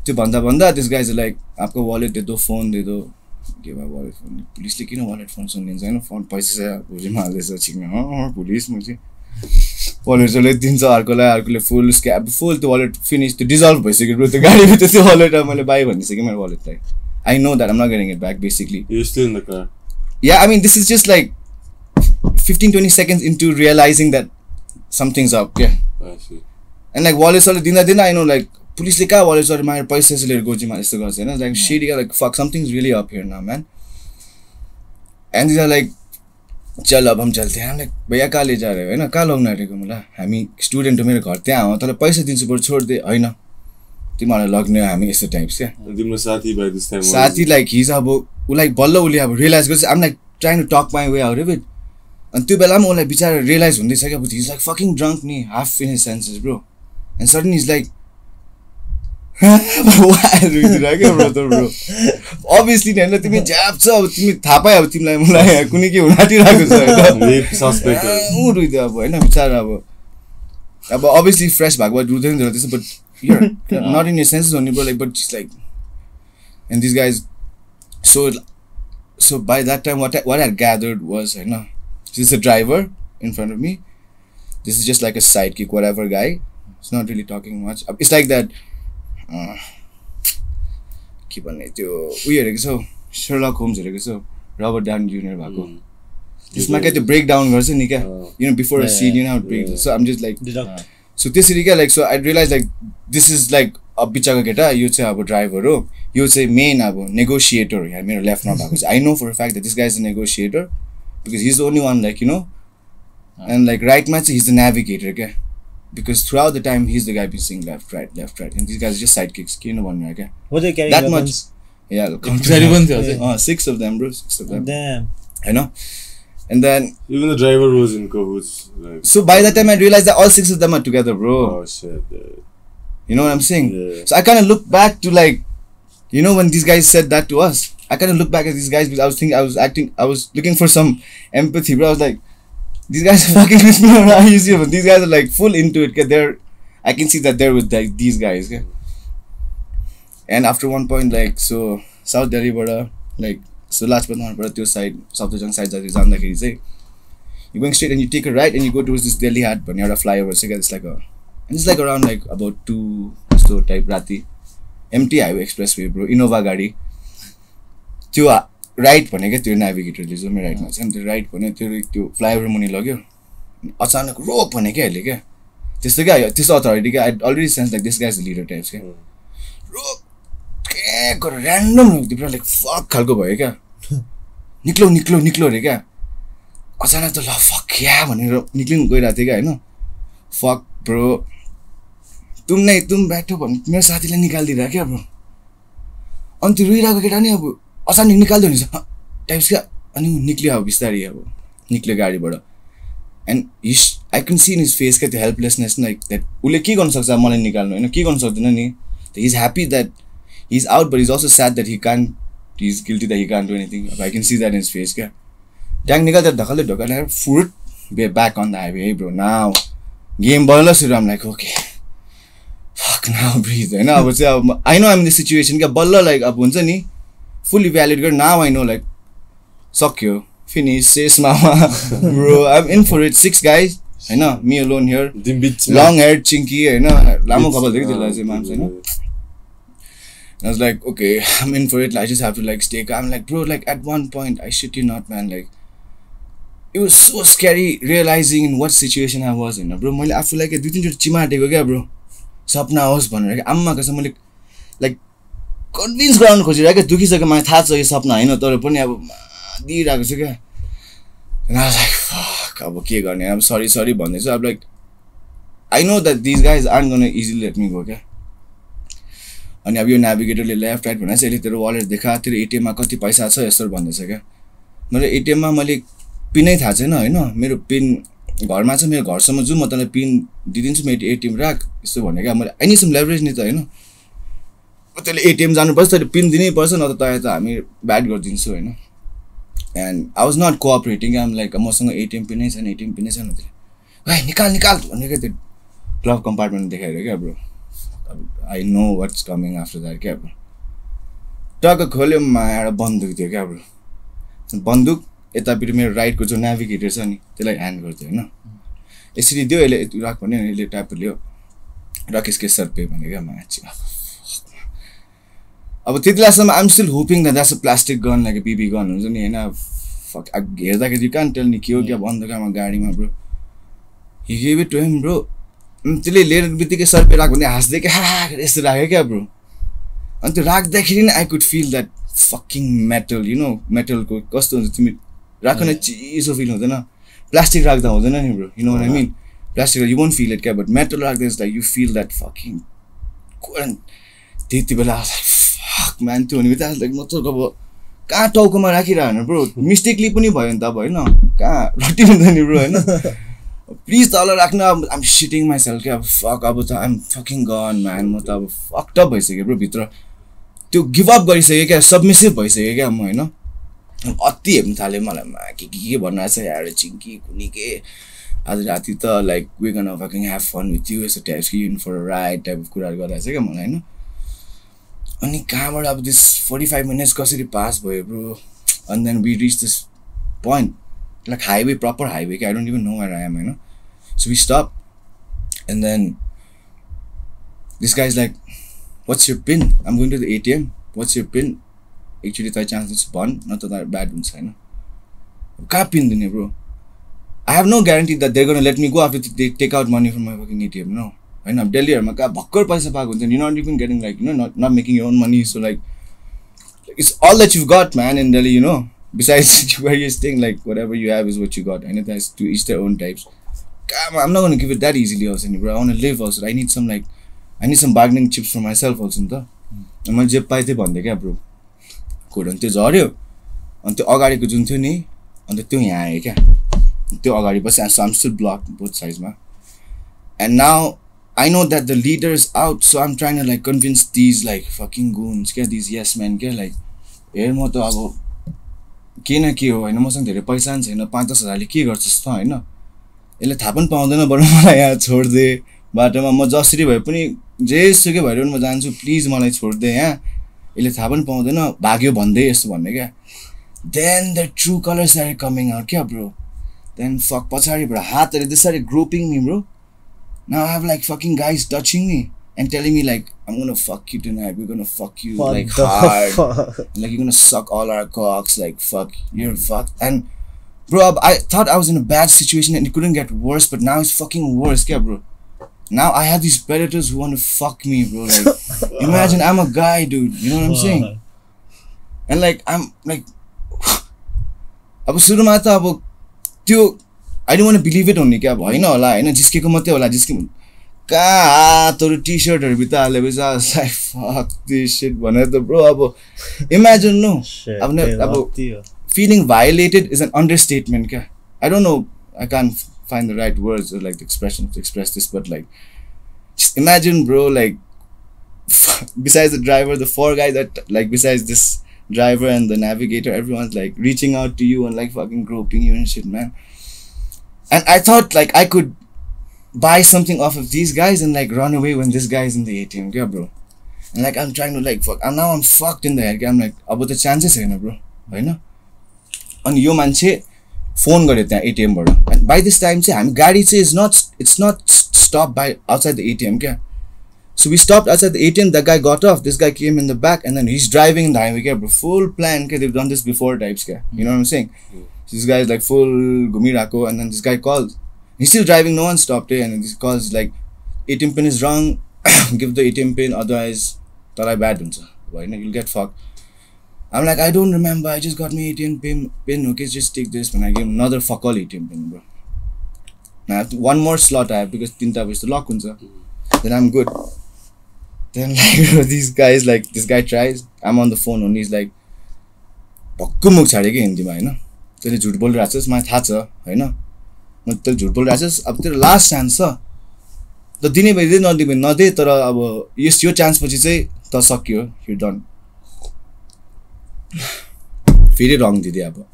त्यो भन्दा this guys are like आपको wallet दे दो phone दे दो के भयो wallet phone पुलिसले किन wallet phone सुनिदिन्छ होइन फोन पैसा भुजीमा हाल्दैछ छिक्न पुलिस म चाहिँ वालेट चले दिन्छ अर्कोले फुल स्क्याप फुल त्यो वालेट फिनिस त्यो डिजल्भ भइसक्यो ब्रो त्यो गाडीभित्र त्यो वालेट मैले बाई भनिसकेँ मेरो वालेटलाई आई नो द्याट आम not getting it back basically
You're still in the car.
yeah I mean this is just like 15-20 seconds into realizing that something's up yeah
I see.
and like wallet सले दिँदा I know like पुलिसले कहाँ wallet sir माएर पैसा लिएर गोजीमा यस्तो गर्छ होइन like shit like fuck something's really up here now man and this are like चल अब हम चल्थे हामी लाइक भैया कहाँ ले जा रहे हो होइन कहाँ लग्न आँटेको मलाई हामी स्टुडेन्ट हो मेरो घर त्यहाँ हो तँलाई पैसा दिन्छु बरु छोडिदिए होइन तिमीहरूलाई लग्ने हामी यस्तो टाइप्स क्या
तिम्रो साथी by this time
साथी लाइक हिज अब उसलाई बल्ल उसले अब रियलाइज गर्छ आम like trying to talk my way out of it अनि त्यो बेलामा उसलाई बिचारा रियलाइज हुँदैछ क्या हिज लाइक फकिङ ड्रङ्क नि half in his senses bro and sudden is like bro obviously नि होइन तिमी ज्याप छ अब तिमी थाहा पायो अब तिमीलाई मलाई कुनै के हुन आँटिरहेको छ
Rape suspect.
रुइदियो अब होइन बिचारा अब obviously फ्रेस भएको भए रुँदैन थियो त्यसो but you're not in your senses only bro like but just like and these guys so by that time what I had gathered was होइन this is a driver in front of me this is just like a sidekick whatever guy. It's not really talking much. It's like that के भन्ने त्यो उयो हेरेको छौ Sherlock Holmes हेरेको छौ Robert Downey Jr. भएको त्यसमा क्या त्यो ब्रेक डाउन गर्छ नि क्या you know before a scene you know how it breaks. So I'm just like so त्यसरी क्या like so I realized like this is like अब बिचाको केटा यो चाहिँ अब ड्राइभर हो यो चाहिँ मेन अब नेगोसिएटर यार मेरो लेफ्टमा भएको छ I know for a fact that this guy is a negotiator because he's the only one like you know and like right मा चाहिँ he's the navigator क्या because throughout the time he's the guy being saying left right and these guys are just sidekicks किन भन्नु क्या
What they carrying
that
weapons?
much 6 of them bro 6 of them
Damn.
I know and then
even the driver was in cahoots. Like,
so by that time I realized that all 6 of them are together bro.
Oh shit.
You know what I'm saying?
Yeah.
So I kind of look back to like, you know, when these guys said that to us, I kind of look back at these guys because I was looking for some empathy, bro. I was like, these guys are fucking with me, or are you serious? But these guys are like full into it. I can see that they're with like these guys. Okay? And after one point, like, so South Delhi, like, so Lajpat Nagar, त्यो side, South Jung side, जाँदाखेरि चाहिँ, you're going straight and you take a right and you go towards this Delhi Hat, but near a flyover. So it's like it's like around like about 2 so type Rati, empty highway expressway, bro. Innova गाडी, त्यो right भनेको त्यो navigator ले जो मेरो right मा छ, त्यो right भने त्यो flyover मुनि लग्यो, अचानक रोक भने क्या अहिले क्या, त्यस्तो क्या, त्यस्तो authority क्या, I already sense like this guy is the leader types क्या, रोक के गरेर random तिम्रो like fuck खालको भयो क्या, निक्लो रे क्या, अचानक त ल fuck या भनेर निक्लिनु गइरहेको थियो क्या हैन, fuck bro, तुम बैठो भने मेरो साथीले निकाल्दिरा क्या ब्रो, अनि त्यो रुइरहेको केटा नि अब अचानक निकाल्दो नि टाइप्स क्या, अनि निक्ल्यो अब बिस्तारै अब निक्ल्यो गाडीबाट and I can see in his face क्या त्यो हेल्पलेसनेस लाइक द्याट उसले के गर्न सक्छ मलाई निकाल्नु होइन के गर्न सक्दैन नि, he is happy that he is out but is also sad that he is guilty that he can't do anything, I can see that in his face क्या, ट्याङ निकाल्दा ढकल्दै ढकल्दै foot back on the highway है bro, now game बल्ल सुरु um like okay fuck now breathe होइन अब चाहिँ अब I know I'm in this situation क्या बल्ल लाइक अब हुन्छ नि fully valid गरेर now I know like सक्यो finish शेष मामा bro I'm in for it 6 guys होइन me alone here long haired chinky होइन लामो कपाल थियो कि त्यसलाई चाहिँ मान्छ होइन, I was like okay I'm in for it, I just have to like stay calm, like bro like at one point I shit you not man, like it was so scary realizing in what situation I was in bro, मैले आफूलाई के 2-3 चोटि चिमाटेको क्या bro, सपना होस् भनेर क्या आम्मा कसम मैले लाइक कन्भिन्स गराउनु खोजिरहेको क्या, दुखिसक्यो मलाई थाहा छ यो सपना होइन तर पनि अब दिइरहेको छु क्या, लाइक फक अब के गर्ने अब सरी भन्दैछु, अब like I know that these guys आर्न गर्न इजिली लेट मी गो क्या, अनि अब यो नेभिगेटरले लेफ्ट राइट भनेर चाहिँ तेरो वालेट देखा तेरो एटिएममा कति पैसा छ यस्तो भन्दैछ क्या, मेरो एटिएममा मैले पिनै थाहा छैन होइन, मेरो पिन घरमा छ, मेरो घरसम्म जाउँ म तँलाई पिन दिइदिन्छु मेरो एटिएम राख यस्तो भने क्या, मैले आई निड सम लेभरेज नि त होइन, त्यसले एटिएम जानुपर्छ तैँले पिन दिनै पर्छ न त तँ हामी ब्याड गरिदिन्छु होइन, एन्ड आई वाज नट कोअपरेटिङ, आम लाइक मसँग एटिएम पिनै छैन त्यसले भाइ निकाल भनेको त्यो क्लब कम्पार्टमेन्ट देखाएर क्या bro, I know watts coming after that क्या ब्रो, टक्क खोल्यो एउटा बन्दुक थियो क्या ब्रो, बन्दुक यतापट्टि मेरो राइटको जो नेभिगेटर छ नि त्यसलाई ह्यान्ड गर्थ्यो होइन, यसरी दियो यसले राख भने यसले ट्याप लियो राकेश के सर पे भने क्या मान्छे, अब त्यति बेलासम्म आइम still hoping that that's a plastic gun like बिबी गन हुन्छ नि होइन, हेर्दाखेरि यु कान्ट टेल नि के हो क्या बन्दुकमा गाडीमा bro, he give it to him bro, त्यसले लिएर बित्तिकै सर पे राख भने हाँस्दै क्या यस्तो राख्यो क्या ब्रो, अनि त्यो राख्दाखेरि नै I could feel that fucking metal you know, मेटलको कस्तो हुन्छ तिमी राख्न चिसो फिल हुँदैन, प्लास्टिक राख्दा हुँदैन नि bro, you know what I mean, plastic you won't feel it क्या, बट मेटल राख्दा is like you feel that fucking, त्यति बेला फक म्यान त्यो भने बित्तिकै लाइक म त अब कहाँ टाउकोमा राखिरहनु ब्रो, मिस्टेकली पनि भयो नि त अब होइन कहाँ रटिँदैन नि ब्रो होइन, प्लिज तल राख्नु, अब आइम सिटिङ माइसेल्फ क्या, फक अब त आइम फकिङ गन म्यान, म त अब फक्ड अप भइसक्यो ब्रो भित्र, त्यो गिभ अप गरिसक्यो क्या, सबमिसिभ भइसक्यो क्या म होइन, अति हेर्नु थाल्यो मलाई के भन्नु आएको छ यार चिङ्की कुनी के आज राति त like we gonna fucking have fun with you यस्तो टाइप्स कि in for a ride type of कुराहरू गरिरहेको छ क्या मलाई होइन, अनि कहाँबाट अब दिस 45 मिनट्स कसरी पास भयो bro, and then we reach this point like highway proper highway क्या, I don't even know where I am होइन, So we stop, and then this guy's like, "What's your PIN? I'm going to the ATM. What's your PIN?" Actually, the chance it's bun, not that bad ones, I know. What PIN dine, bro? I have no guarantee that they're gonna let me go after they take out money from my fucking ATM. No, I know. Delhi, I'm like, bhakkar paisa paako huncha. You're not even getting like, you know, not making your own money. So like, it's all that you've got, man, in Delhi, you know. Besides where you're staying, like whatever you have is what you got. And it has to each their own types. I'm not gonna give it that easily also, bro. I wanna live also. I need some bargaining chips for myself also, नि त. मैले जे पाए त्यही भन्दै क्या bro. Code अनि त्यो झर्यो. अनि त्यो अगाडिको जुन थियो नि, अनि त्यो यहाँ आयो क्या. त्यो अगाडि पछि I'm still blocked both sides ma. And now I know that the leader is out, so I'm trying to like convince these like fucking goons, क्या these yes men, क्या like हेर म त अब के न के हो हैन, मसँग धेरै पैसा नि छैन, 5-10 हजारले के गर्छस् त हैन. यसले थाहा पनि पाउँदैन, बरु मलाई यहाँ छोड्दे बाटोमा. म जसरी भए पनि जेसुकै भएर पनि म जान्छु, प्लिज मलाई छोड्दे यहाँ. यसले थाहा पनि पाउँदैन, भाग्यो भन्दै यस्तो भन्ने क्या. Then the true colors are coming out, क्या bro. Then fuck पछाडिबाट हातहरु they started groping me, bro. Now I have like fucking guys touching me and telling me like, I'm gonna fuck you tonight, we're gonna fuck you
What
like
the
hard,
fuck?
like you're gonna suck all our cocks, like fuck, you're fucked. And bro, I thought I was in a bad situation and it couldn't get worse, but now it's fucking worse, yeah, bro. Now I have these predators who want to fuck me, bro. Like, imagine I'm a guy, dude. You know what I'm saying? And like, I'm like, अब सुरुमा त अब त्यो I don't want to believe it only, क्या अब हैन होला हैन, जिस्केको मात्रै होला, जिस्के कहाँ तोरो टी-शर्टहरु भित्र हालेपछि I was like fuck this shit भनेर त bro. अब imagine no, अब feeling violated is an understatement, क्या. I don't know, I can't find the right words or like the expression to express this, but like just imagine, bro, like besides the driver, the 4 guys that like besides this driver and the navigator, everyone's like reaching out to you and like fucking groping you and shit, man. And I thought like I could buy something off of these guys and like run away when this guy is in the ATM, yeah, bro. And like I'm trying to like fuck, and now I'm fucked in the head, I'm like about the chances Hahn, bro, हैन. अनि यो मान्छे phone गर्यो त्यहाँ ATM बाट. And by this time चाहिँ हामी गाडी चाहिँ it's not stopped by outside the ATM, क्या. So we stopped outside the ATM, that guy got off, this guy came in the back, and then he's driving in the highway, क्या, bro. Full plan, okay, they've done this before types, क्या. You know what I'm saying? So this guy is like full gumirako, and then this guy calls. He's still driving, no one stopped it, and then this calls like, ATM pin is wrong, give the ATM pin, otherwise, talai bad huncha. You'll get fucked. I'm like, I don't remember, I just got my ATM pin, okay, just take this. And I gave him another fuck all ATM pin, bro. Now I have one more slot I have because tinta was the lock huncha. Then I'm good. Then like these guys, like this guy tries, I'm on the phone only, he's like, भक्कु मुख छाडेको हिन्दीमा हैन, तैले झुट बोलिरहेको छस्, मलाई थाहा छ हैन, म तैले झुट बोलिरहेको छस्, अब तेरो लास्ट चान्स छ त, दिने भए नदिने नदे, तर अब यो चान्स पछि चाहिँ त सक्यो, यु डन. फेरि रङ दिदे. अब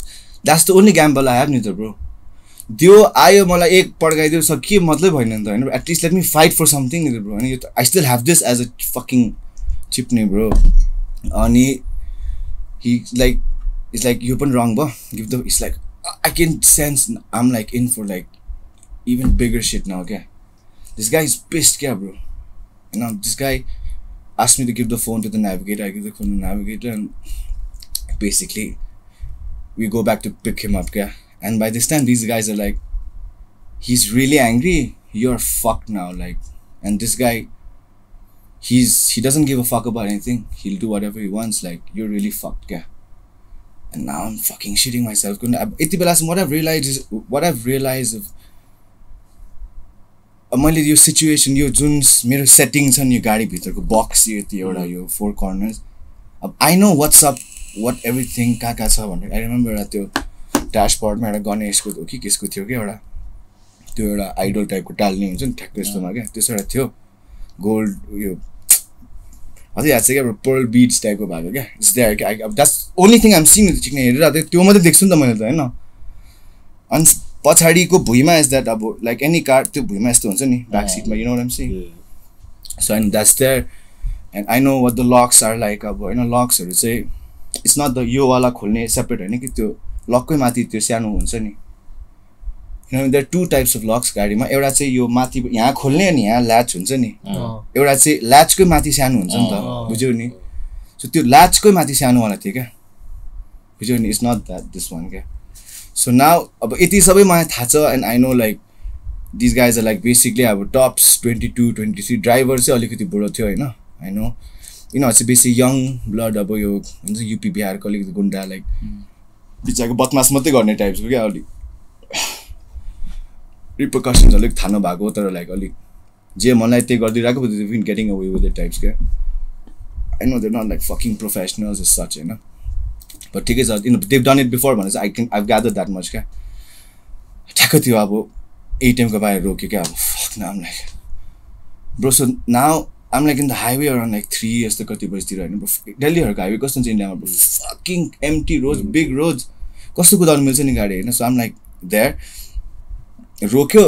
that's the only gamble I have नि त, ब्रो. दियो आयो मलाई एक पड्काइदियो, स के मतलब हैन नि त हैन. At least let me fight for something नि त, ब्रो. अनि I still have this as a fucking chip नि, ब्रो. अनि he like it's like you open wrong, bro. Give the, it's like I can sense I'm like in for like even bigger shit now, okay? This guy is pissed, yeah, bro. And now this guy asked me to give the phone to the navigator. I give the phone to the navigator, and basically we go back to pick him up, yeah. And by this time these guys are like, he's really angry, you're fucked now, like. And this guy, he doesn't give a fuck about anything, he'll do whatever he wants, like, you're really fucked, yeah. And now I'm fucking shitting myself. What I've realized of मैले यो situation, यो जुन मेरो setting छ नि, यो गाडी भित्रको बक्स, यो एउटा यो 4 corners, अब I know what's up, what everything कहाँ छ भनेर. आई रिमेम्बर एउटा त्यो ड्यासबोर्डमा एउटा गणेशको हो कि केसको थियो कि एउटा, त्यो एउटा आइडल टाइपको टाल्ने हुन्छ नि ठ्याक्कै यस्तोमा, क्या, त्यस्तो एउटा थियो गोल्ड यो अझै याद छ क्या, पर्ल बिड्स टाइपको भएको, क्या. इट्स देयर, क्या. अब द्याट्स ओन्ली थिङ आइम सिङ चिक्ने हेरिरहेको थियो, त्यो मात्रै देख्छु नि त मैले त हैन. अनि पछाडिको भुइँमा इज द्याट, अब लाइक एनी कार त्यो भुइँमा यस्तो हुन्छ नि ब्याक सिटमा, you know what I'm saying. So and that's there, and I know what the locks are like. अब हैन, लक्सहरू चाहिँ इट्स नट द यो वाला खोल्ने सेपरेट होइन कि, त्यो लककै माथि त्यो सानो हुन्छ नि, there are 2 types of locks गाडीमा एउटा चाहिँ यो माथि यहाँ खोल्ने अनि यहाँ ल्याच हुन्छ नि एउटा चाहिँ ल्याचकै माथि सानो हुन्छ नि त बुझ्यौ नि सो त्यो ल्याचकै माथि सानो वाला थियो क्या बुझ्यौ नि it's not that this one क्या सो नाउ अब यति सबै मलाई थाहा छ and I know like this guys are like basically अब टप्स 22 23 ड्राइभर चाहिँ अलिकति बुढो थियो होइन आई नो यिनीहरू चाहिँ बेसी यङ ब्लड अब यो हुन्छ युपी बिहारको अलिकति गुन्डा लाइक बिचाको बदमास मात्रै गर्ने टाइप्सको क्या अलिक रिपरकसन्स अलिक थाहा नभएको तर लाइक अलिक जे मनलाई त्यही गरिदिरहेको but they been getting away with the types क्या I know they not like fucking professionals is such होइन बट ठिकै छ देव डन इट बिफोर भने चाहिँ आई ग्यादर द्याट मच क्या ठ्याक्क थियो अब एटिएमको बाहिर रोक्यो क्या अब फक न आम लाइक ब्रो सो नाउ आम like in the highway around like 3 यस्तो कति बजीतिर होइन दिल्लीहरूको हाइवे कस्तो हुन्छ इन्डियामा bro fucking empty road big road कस्तो कुदाउनु मिल्छ नि गाडी होइन सो आम लाइक देयर रोक्यो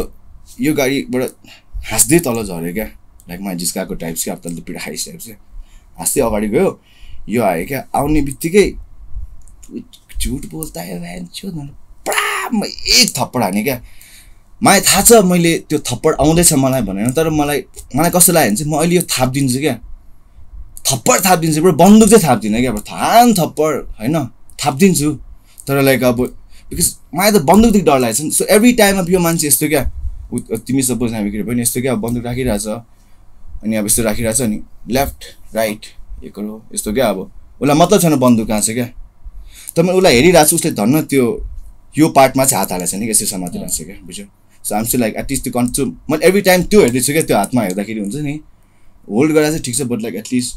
यो गाडीबाट हाँस्दै तल झऱ्यो क्या लाइक मलाई जिस्काएको टाइप्स क्या अब तल पिडा खाइस टाइप्स क्या हाँस्दै अगाडि गयो यो आयो क्या आउने बित्तिकै झुट बोल्दा पुरा एक थप्पड हाने क्या मलाई थाहा छ मैले त्यो थप्पड आउँदैछ मलाई भनेर तर मलाई कस्तो लाग्यो भने चाहिँ म अहिले यो थापिदिन्छु क्या थप्पड थापिदिन्छु बरु बन्दुक चाहिँ थाप्दिनँ क्या अब थान थप्पड होइन थापिदिन्छु तर लाइक अब बिकज मलाई त बन्दुकदेखि डर लागेको छ नि सो एभ्री टाइम अब यो मान्छे यस्तो क्या तिमी सपोज हामी पनि यस्तो क्या बन्दुक राखिरहेछ अनि अब यस्तो राखिरहेछ नि लेफ्ट राइट एकरो यस्तो क्या अब उसलाई मतलब छैन बन्दुक कहाँ छ क्या तर मैले उसलाई हेरिरहेको छु उसले धन्न त्यो यो पार्टमा चाहिँ हात हालेको छ नि यसरी समातिरहेको छ क्या बुझ्यो सो आम चाहिँ लाइक एटलिस्ट त्यो कन्ट्रोल मैले एभ्री टाइम त्यो हेर्दैछु क्या त्यो हातमा हेर्दाखेरि हुन्छ नि होल्ड गरेर चाहिँ ठिक छ बट लाइक एटलिस्ट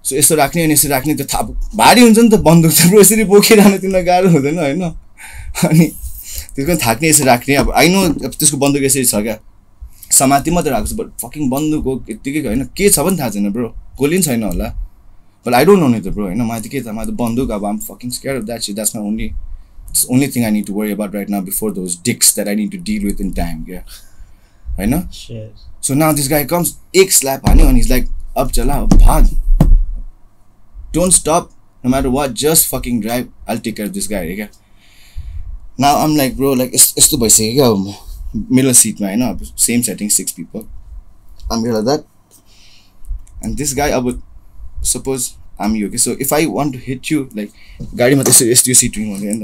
सो यसो राख्ने अनि यसरी राख्ने त्यो थाहा भारी हुन्छ नि त बन्दुक चाहिँ यसरी बोकिरहनु तिमीलाई गाह्रो हुँदैन होइन अनि त्यसको थाक्ने यसरी राख्ने अब आई नो अब त्यसको बन्दुक यसरी छ क्या समाति मात्रै राख्छु बट फकिङ बन्दुक हो यत्तिकै होइन के छ पनि थाहा छैन ब्रो गोली पनि छैन होला बट आई डोन्ट नो नि त ब्रो होइन मलाई त के थाहा मलाई त बन्दुक अब आम fucking square of that shit that's my only thing I need to worry about right now before those dicks that I need to deal with in time, yeah. I know?
Shit.
So now this guy comes, ek slap hano, and he's like, up chala, bhag. Don't stop, no matter what, just fucking drive. I'll take care of this guy, okay? Now I'm like, bro, like, it's the boy saying, middle seat, man, same setting, 6 people. I'm here like that. And this guy, I would suppose, I'm you, okay? So if I want to hit you, like, गाडी मा त्यसरी यस्तो sitting हुँदैन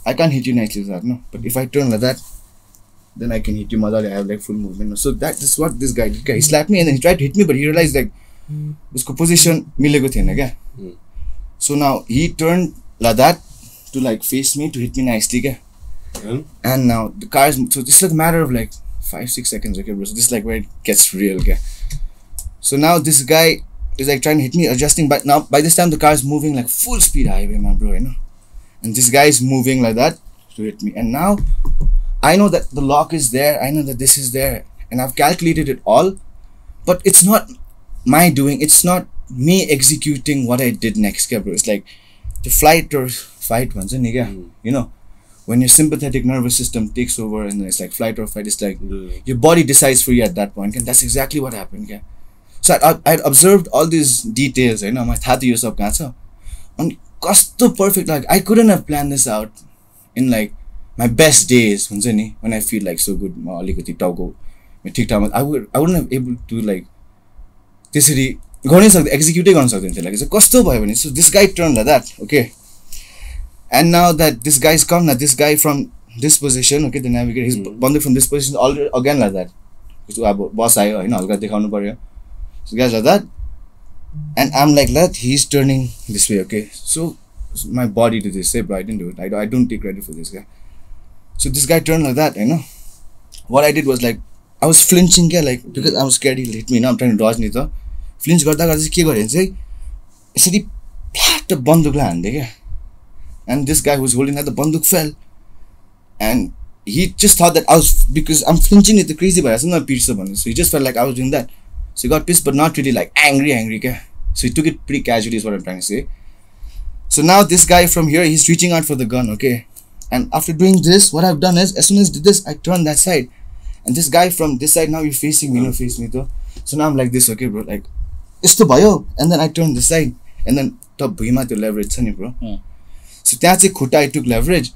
I can't hit you nicely like that, no. But if I turn like that, then I can hit you मजाले. I have like full movement. So that is what this guy did. He slapped me and then he tried to hit me, but he realized like उसको position मिलेको थिएन क्या. So now he turned like that to like face me to hit me nicely क्या. And now the car is so this is like a matter of like 5-6 seconds, okay, bro. So this is like where it gets real, okay. So now this guy is like trying to hit me, adjusting, but now by this time the car is moving like full speed highway, man, bro, you know. And this guy is moving like that to hit me, and now I know that the lock is there, I know that this is there, and I've calculated it all, but it's not my doing, it's not me executing what I did next, bro. It's like the flight or fight ones, you know, when your sympathetic nervous system takes over, and it's like flight or fight. It's like your body decides for you at that point, and that's exactly what happened, yeah. So I'd observed all these details, you know, my थाहा थियो यो सब कहाँ छ अनि कस्तो perfect, like I couldn't have planned this out in like my best days हुन्छ नि when I feel like so good म अलिकति टाउको ठिक ठाउँमा I wouldn't have able to like त्यसरी गर्नै सक्दै एक्जिक्युटै गर्न सक्दैन थियो like कस्तो भयो भने so this guy turned like that, okay, and now that this guy's come, now this guy from this position, okay, the navigator, he's bonded from this position already again like that because अब बस आयो हैन हल्का देखाउनु पर्यो. So guys like that, and I'm like that. He's turning this way, okay. So my body did this, but I didn't do it. I don't take credit for this guy. So this guy turned like that, you know. What I did was like I was flinching, yeah, like because I was scared he'll hit me. Now I'm trying to dodge, nito. Flinch garda garda के गरेँ चाहिँ यसरी flat बन्दुकलाई हान्दे क्या. And this guy who was holding that the banduk fell, and he just thought that I was because I'm flinching with the crazy boy. I was not pierced, so he just felt like I was doing that. So he got pissed, but not really like angry, okay? So he took it pretty casually is what I'm trying to say. So now this guy from here, he's reaching out for the gun, okay? And after doing this, what I've done is, as soon as I did this, I turned that side. And this guy from this side, now you're facing me, you know, face me though. So now I'm like this, okay, bro? Like, isto bhayo. And then I turned this side. And then top bhima to leverage, bro. So that's a khuta, I took leverage.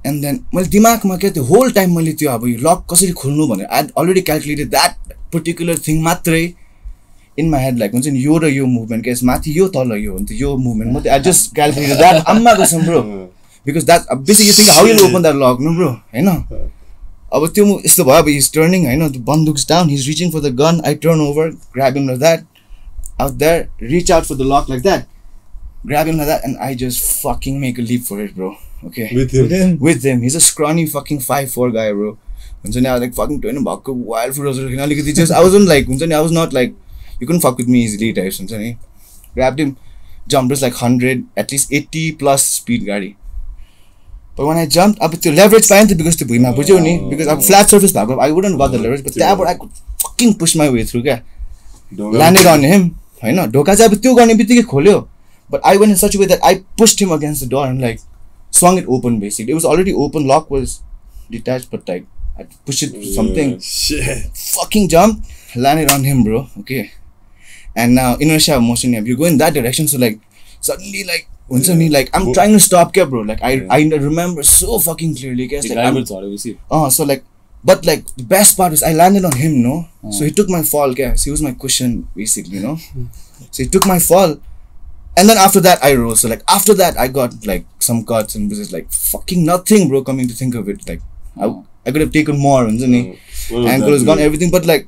And then मैले दिमागमा क्या त्यो whole time मैले त्यो अब यो luck कसरी खोल्नु भनेर I already calculated that particular thing मात्रै इन माई हेड लाइक हुन्छ नि यो र यो मुभमेन्ट क्या माथि यो तल यो हुन्छ यो मुभमेन्ट मात्रै आई जस्ट क्यालकुलेटेड द्याट आम्मा कसम bro because that basic you think how you open that lock no bro होइन अब त्यो यस्तो भयो अब हिज टर्निङ होइन बन्दुक्स down his reaching for the gun I turn over grab him like that out there, reach out for the lock like that, grab him like that, and I just fucking make a leap for it, bro. Okay. With him. He's a scrawny fucking 5'4" guy, bro. I was like fucking doing wild for us. I wasn't like, I was not like, you couldn't fuck with me easily, types. Grabbed him, jumped us like 100, at least 80 plus speed gari. But when I jumped, up to leverage fine because to because I'm flat surface, I wouldn't got the leverage, but there I could fucking push my way through, landed on him. होइन ढोका चाहिँ अब त्यो गर्ने बित्तिकै खोल्यो but I Venant in such way that I pushed him against the door and like swung it open basically. It was already open, lock was detached, but like I pushed it to something. Shit. Fucking jump, landed on him, bro. Okay. And now inertia of motion, if you go in that direction, so like suddenly like like I'm trying to stop, bro. Like I remember so fucking clearly, so like, but like the best part was I landed on him, no. So he took my fall, so he was my cushion basically, you know. So he took my fall, and then after that I rose. So like after that I got like some cuts and was like fucking nothing, bro. Coming to think of it, like I could have taken more, ankle was gone, everything, but like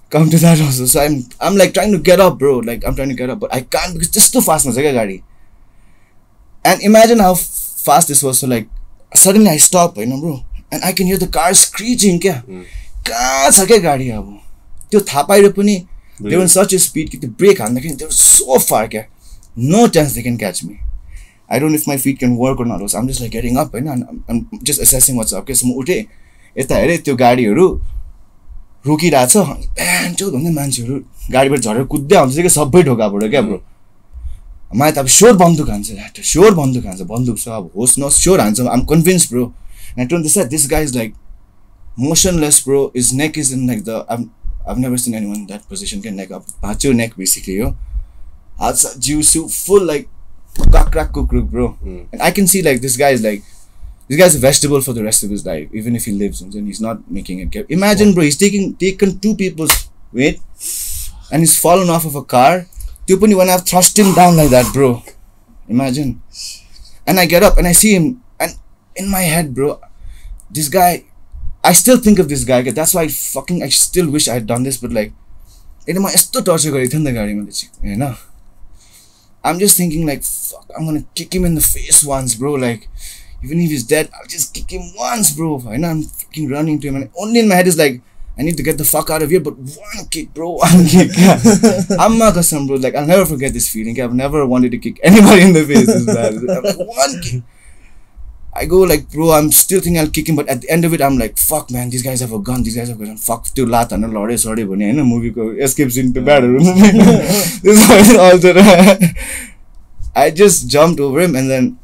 come to that also. So I'm like trying to get up, bro. Like I'm trying to get up, but I can't because it's too fast, gadi. And imagine how fast this was. So like suddenly I stop, bro. And I can hear the car screeching, कहाँ छ क्या गाडी अब त्यो थाहा पाएर पनि they were in such a speed कि त्यो break हान्दाखेरि they were so far, no chance they can catch me. I don't know if my feet can work or not. So I'm just like getting up, and I'm just assessing what's up. So म उठे यता हेरेँ त्यो गाडीहरू रोकिरहेछ प्यान्चो भन्दै मान्छेहरू गाडीबाट झरेर कुद्दै आउँछ कि सबै ढोकाबाट क्या ब्रो. मलाई त अब स्योर बन्दुक हान्छ, स्योर बन्दुक हान्छ, बन्दुक छ अब होस् न स्योर हान्छ. I'm convinced, bro. And I told this guy is like motionless, bro. His neck is in like the I've never seen anyone in that position. Can neck up, pacho neck basically, yo. That's juice full like crack, bro. And I can see like this guy is a vegetable for the rest of his life, even if he lives and he's not making it. Imagine, bro, he's taken two people's weight and he's fallen off of a car. When I've thrust him down like that, bro. Imagine. And I get up and I see him. In my head, bro, this guy, I still think of this guy. That's why I still wish I had done this. But like, I'm just thinking like, fuck, I'm gonna kick him in the face once, bro. Like, even if he's dead, I'll just kick him once, bro. And I'm fucking running to him, and only in my head is like, I need to get the fuck out of here. But one kick, bro, one kick. I'm not custom, bro. Like, I'll never forget this feeling. I've never wanted to kick anybody in the face this bad. One kick. I go like, bro, I'm still thinking I'll kick him, but at the end of it, I'm like, fuck, man, these guys have a gun, fuck, त्यो लात हान्न लडे सडे भने हैन मुभीको escape सिन त्यो ब्याडहरु this all the I just jumped over him, and then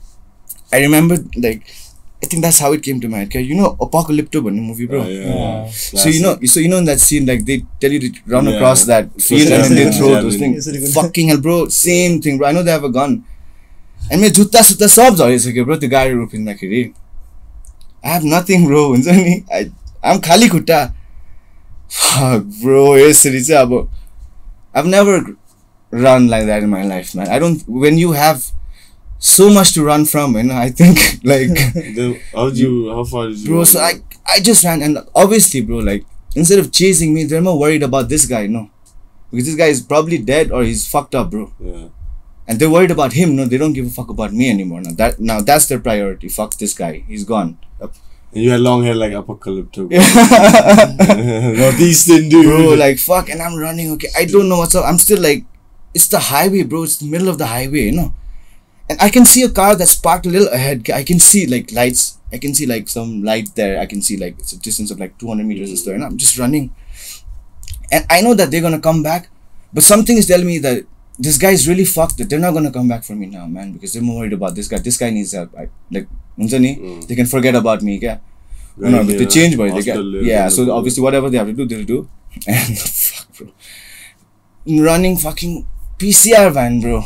I remember like I think that's how it came to my head. You know Apocalypto भन्ने movie, bro. So you know in that scene, like they tell you to run across that field and then they throw those things. Fucking hell, bro, same thing, bro. I know they have a gun. And my जुत्ता सुत्ता सब झरिसक्यो bro त्यो गाडी रोकिँदाखेरि. I have nothing, bro. हुन्छ नि I'm खाली खुट्टा. Fuck, bro, यसरी चाहिँ अब I've never run like that in my life, man. I don't. When you have so much to run from, I think like
how far did you
bro
run?
So I just ran, and obviously, bro, like instead of chasing me, they're more worried about this guy, no, because this guy is probably dead or he's fucked up, bro.
Yeah.
And they're worried about him. No, they don't give a fuck about me anymore. Now that's their priority. Fuck this guy. He's gone.
And you had long hair like Apocalypto. Northeastern dude.
Bro, like fuck. And I'm running. Okay, I don't know what's up. I'm still like, it's the highway, bro. It's the middle of the highway, And I can see a car that's parked a little ahead. I can see like lights. I can see like some light there. I can see like it's a distance of like 200 meters or so. And I'm just running. And I know that they're gonna come back, but something is telling me that this guy is really fucked, that they're not gonna come back for me now, man, because they're more worried about this guy. This guy needs help. They can forget about me, No, but they change, boy. So obviously whatever they have to do, they'll do. And fuck, bro. Running fucking PCR van, bro.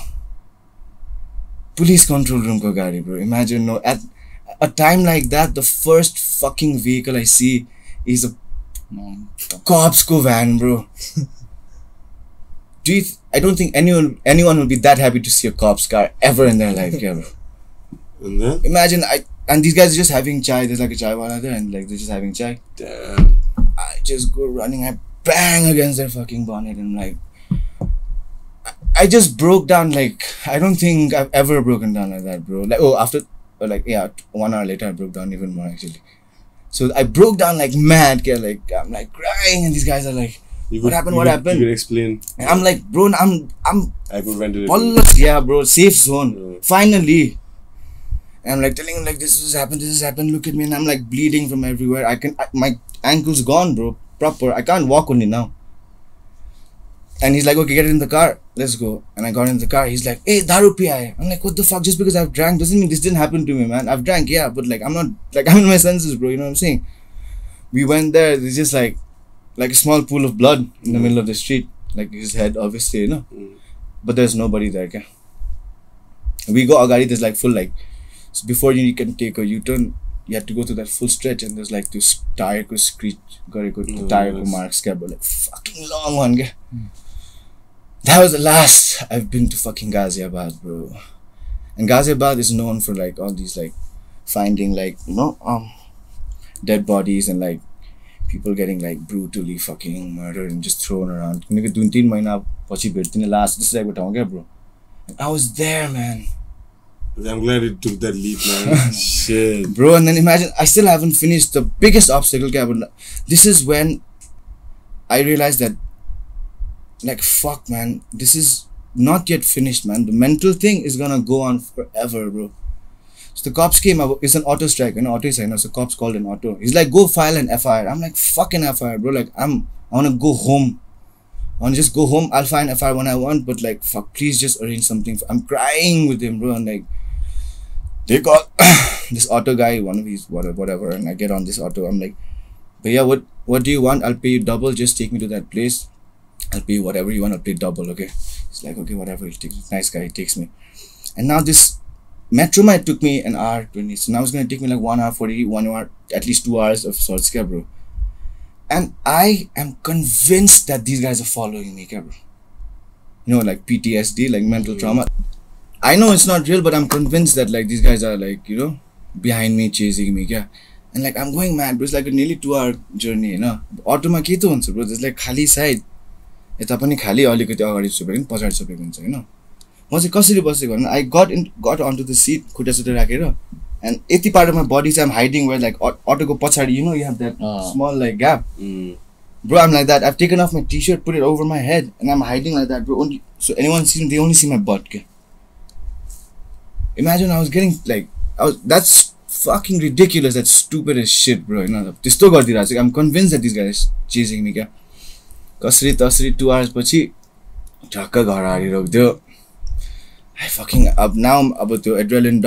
Police control room ko gari, bro. Imagine, a time like that, the first fucking vehicle I see is a cops ko van, bro. I don't think anyone will be that happy to see a cop's car ever in their life, yeah, bro.
And then?
Imagine and these guys are just having chai. There's like a chai wala there, and like they're just having chai.
Damn.
I just go running. I bang against their fucking bonnet, and like, I just broke down. Like, I don't think I've ever broken down like that, bro. Like, after 1 hour later, I broke down even more actually. So I broke down like mad. Like, I'm like crying, and these guys are like, what happened? What happened?
You can explain.
And I'm like, bro, I'm
hyperventilating.
Yeah, bro, safe zone. Finally. And I'm like telling him like this has happened, look at me, and I'm like bleeding from everywhere. My ankle's gone, bro. Proper. I can't walk only now. And he's like, okay, get in the car, let's go. And I got in the car. He's like, hey, daru pi aaye. I'm like, what the fuck? Just because I've drank doesn't mean this didn't happen to me, man. I've drank, yeah, but like I'm not, like, I'm in my senses, bro. You know what I'm saying? We went there. There's just like a small pool of blood in the middle of the street, like his head, obviously, you know. But there's nobody there, okay? We go agadi. There's like full like. So before you can take a U-turn, you have to go through that full stretch, and there's like this tire ko screech, tire ko marks, but like fucking long one. That was the last I've been to fucking Ghaziabad, bro. And Ghaziabad is known for like all these like finding like, you know, dead bodies and like people getting like brutally fucking murdered and just thrown around. Last this is like bro. And I was there, man.
I'm glad you took that leap, man. Shit.
Bro, and then imagine, I still haven't finished the biggest obstacle. This is when I realized that, like, fuck, man, this is not yet finished, man. The mental thing is gonna go on forever, bro. So the cops came, it's an auto strike, you know, auto sign, so cops called an auto. He's like, go file an FIR. I'm like, fucking FIR, bro. Like, I wanna go home. I wanna just go home. I'll find FIR when I want, but like, fuck, please just arrange something. I'm crying with him, bro, and like, they got this auto guy, one of these whatever, and I get on this auto. I'm like, but yeah, what do you want? I'll pay you double. Just take me to that place. I'll pay you whatever you want. I'll pay double. Okay. He's like, okay, whatever. Nice guy. He takes me. And now this metro might took me an hour 20. So now it's gonna take me like 1 hour 40, 1 hour, at least 2 hours of sorts, bro. And I am convinced that these guys are following me, bro. You know, like PTSD, like mental trauma. I know it's not real, but I'm convinced that like these guys are like, you know, behind me, chasing me, yeah. And like I'm going mad, bro. It's like a nearly 2 hour journey, you know. Auto ma ke to huncha, bro. There's like khali side. Eta pani khali alikati agadi chopeko pachadi chopeko huncha, you know. Ma chai kasरी बसेको भने I got onto the seat, खुट्टा सुट्टा राखेर, and Yati part of my body I'm hiding where like auto ko pachadi, you know, you have that small like gap. Bro, I'm like that. I've taken off my t-shirt, put it over my head, and I'm hiding like that, bro. So anyone sees me, they only see my butt, okay? Imagine I was getting like, that's fucking ridiculous. That's stupid as shit, bro. You know, I'm convinced that these guys are chasing me. Kasri 2 hours pachi, chakka ghar aero. I fucking up now about the adrenaline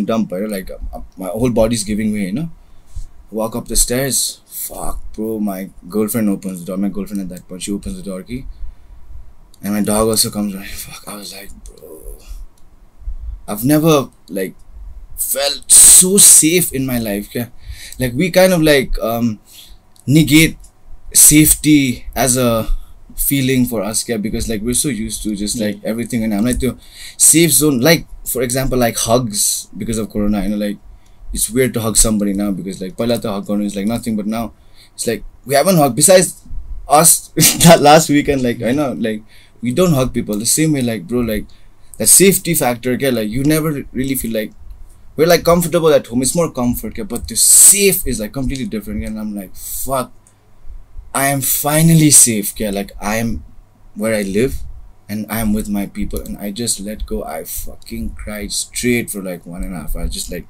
dump, like my whole body's giving way, you know. Walk up the stairs. Fuck, bro. My girlfriend opens the door. My girlfriend at that point, she opens the door key, and my dog also comes running. Fuck, I was like, bro. I've never like felt so safe in my life. Yeah? Like we kind of like negate safety as a feeling for us, yeah? Because like we're so used to just like everything, and I'm like the safe zone. Like for example, like hugs because of Corona. You know, like it's weird to hug somebody now because like pala to hug is like nothing, but now it's like we haven't hugged. Besides us that last weekend, like I know, like we don't hug people the same way. Like bro, like. That safety factor, okay, like you never really feel like we're like comfortable at home. It's more comfort, okay, but the safe is like completely different. Okay? And I'm like, fuck, I am finally safe. Okay, like I am where I live, and I am with my people, and I just let go. I fucking cried straight for like 1.5 hours, just like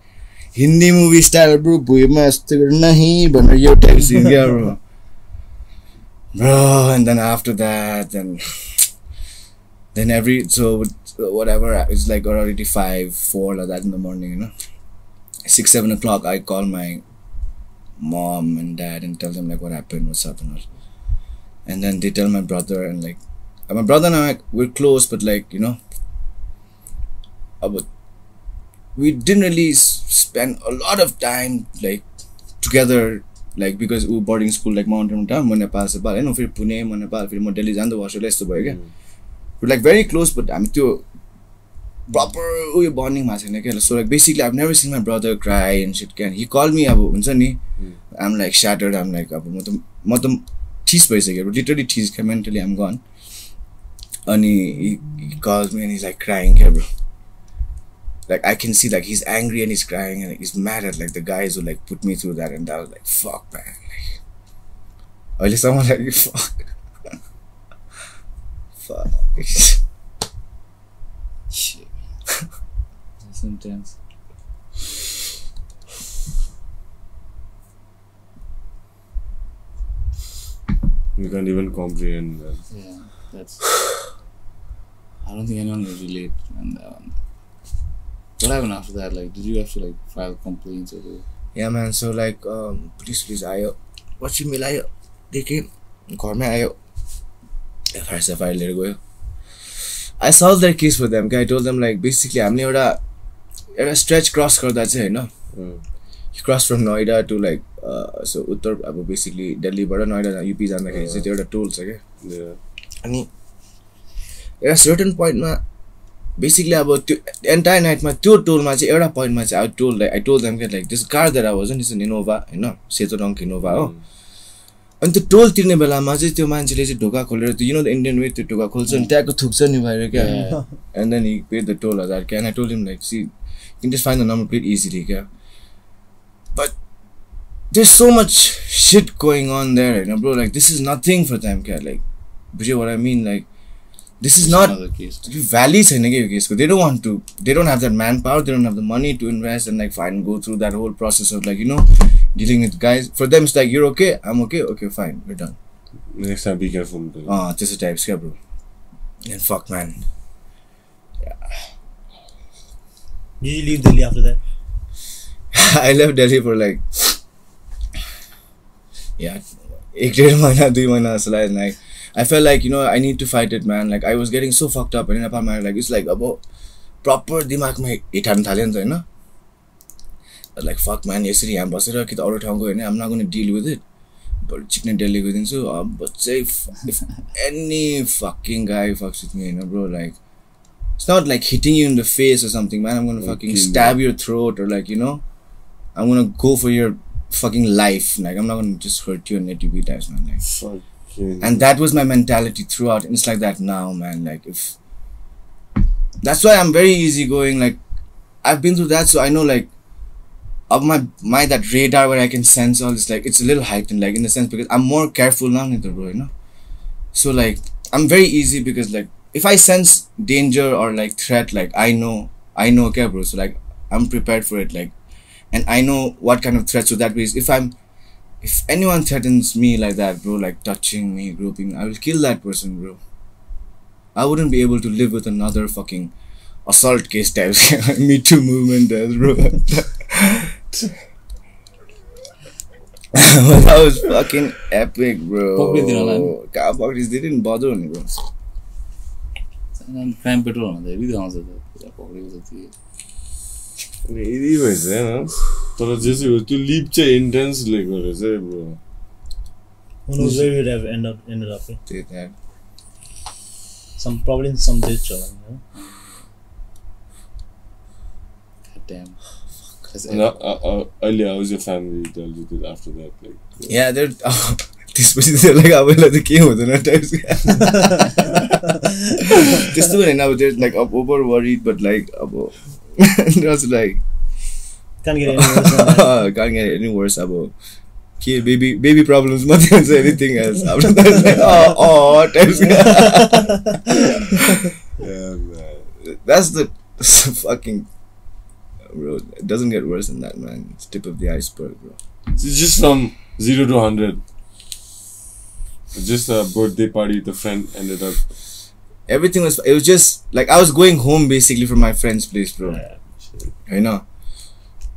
Hindi movie style, bro. Nahi, but your type scene, yeah, bro. Bro, and then after that, then whatever, it's like already 5-4 like that in the morning, you know. 6-7 o'clock, I call my mom and dad and tell them like what happened, what's up, and then they tell my brother, and like my brother and I, we're close, but like, you know, about we didn't really spend a lot of time like together, like because we were boarding school like mountain town, म नेपाल नेपाल हैन, फेरि पुणे म नेपाल, फेरि म दिल्ली जाँदा Australia यस्तो भयो क्या. We're like very close, but हामी त्यो proper उयो bonding भएको छैन क्या. So like basically I've never seen my brother cry and shit. Can he called me अब हुन्छ नि, I'm like shattered, I'm like अब म त ठिस भइसक्यो, literally ठिस क्या, mentally I'm gone. And he calls me and he's like crying here, bro. Like I can see like he's angry and he's crying and like, he's mad at like the guys who like put me through that, and I was like, fuck man. Like, or just someone like fuck. Fuck.
Shit. That's intense.
You can't even comprehend that.
Yeah, that's. I don't think anyone will relate on that one. What happened after that? Like, did you have to like file complaints or?
Yeah man, so like police आयो, पछि मिलायो, देखे घरमै आयो, FIR लिएर गयो. I solved their case for them. I told them like basically हामीले एउटा stretch cross गर्दा चाहिँ हैन, you cross from Noida to like so उत्तर अब basically Delhi बाट Noida UP जाँदाखेरि चाहिँ त्यो एउटा toll छ के. अनि एउटा certain point मा basically अब त्यो entire night मा त्यो toll मा चाहिँ एउटा point मा चाहिँ I told them like this car that I was in is an Innova हैन, सेतो रङको Innova हो. अनि त्यो टोल तिर्ने बेलामा चाहिँ त्यो मान्छेले चाहिँ ढोका खोलेर त्यो you know the Indian way त्यो ढोका खोल्छ अनि त्यहाँको थुक्छ नि बाहिर क्या. And then he paid the toll 1000 and I told him like see, you can just find the number plate easily क्या. But there's so much shit going on there, you know, bro. Like this is nothing for them क्या. Like बुझ्यो what I mean? Like this is not value छैन के यो केसको. They don't want to, they don't have that manpower, they don't have the money to invest and like find go through that whole process of like, you know, dealing with guys. For them it's like you're okay, I'm okay, okay fine, we're done.
Next time be careful.
This is types क्या bro. And fuck man. Yeah.
Did you leave Delhi after that?
I left Delhi for like 1.5 महिना 2 महिना जस्तो लाग्यो. Like I felt like, you know, I need to fight it man. Like I was getting so fucked up and in Nepal like it's like अब proper दिमागमा hit हाल्न थाल्यो नि त हैन. Like fuck man, यसरी यहाँ बसेर कि त अरू ठाउँ गयो भने I'm not going to deal with it. But चिक्ने Delhi गइदिन्छु. अब चाहिँ if any fucking guy fucks with me, you know bro, like it's not like hitting you in the face or something man. I'm going to fucking stab your throat or like, you know, I'm going to go for your fucking life. Like I'm not going to just hurt you and let you be types man. Like
Fucking.
And that was my mentality throughout, and it's like that now man. Like if that's why I'm very easygoing. Like I've been through that, so I know like of my that radar where I can sense all this, like it's a little heightened, like in the sense because I'm more careful now, bro, you know. So like I'm very easy because like if I sense danger or like threat, like I know okay bro, so like I'm prepared for it, like, and I know what kind of threat. So that means if anyone threatens me like that bro, like touching me, groping, I will kill that person bro. I wouldn't be able to live with another fucking assault case types. Me Too movement does bro. Well, that was fucking epic bro. They didn't bother me bro.
Crime petrol on the
यदि भएछ हैन तर जे चाहिँ हो त्यो lip चाहिँ इन्टेन्सले गरेछ है bro.
Who knows where we would have ended up?
Take that.
Probably in some ditch or you know?
God damn.
Earlier, how was your family dealt with it after that? Like,
yeah, they're त्यसपछि like अब त के हुँदैन types. त्यस्तो हैन अब they're like over worried but like अब it was like
can't get any worse than that.
Can't get any worse about baby problems more than anything else. After that, it's like types.
yeah, man.
That's the fucking bro. It doesn't get worse than that, man. It's tip of the iceberg, bro.
So just from 0 to 100. Just a birthday party. The friend ended up.
Everything was. It was just like I was going home basically from my friend's place, bro.
Yeah, shit.
I know.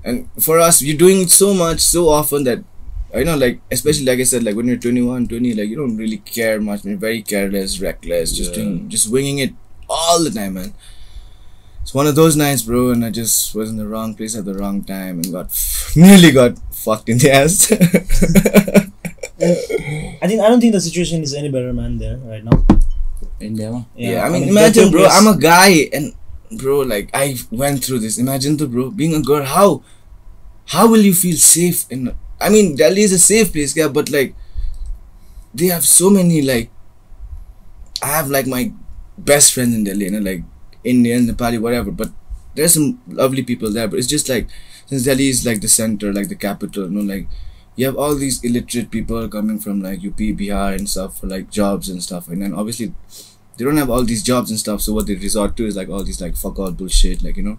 And for us, you're doing it so much, so often that I know, like especially like I said, like when you're 21, 20, like you don't really care much. You're very careless, reckless, just winging it all the time, man. It's one of those nights, bro, and I just was in the wrong place at the wrong time and nearly got fucked in the ass.
I don't think the situation is any better, man, there right now.
India.
Yeah, I mean, imagine, bro, I'm a guy, and bro, like, I went through this. Imagine, bro, being a girl, how will you feel safe I mean, Delhi is a safe place, yeah, but like, they have so many, like, I have like my best friends in Delhi, you know, like Indian, Nepali, whatever, but there's some lovely people there, but it's just like, since Delhi is like the center, like the capital, you know, like, you have all these illiterate people coming from like UP, Bihar and stuff for like jobs and stuff, and then obviously they don't have all these jobs and stuff, so what they resort to is like all these like fuck all bullshit, like, you know,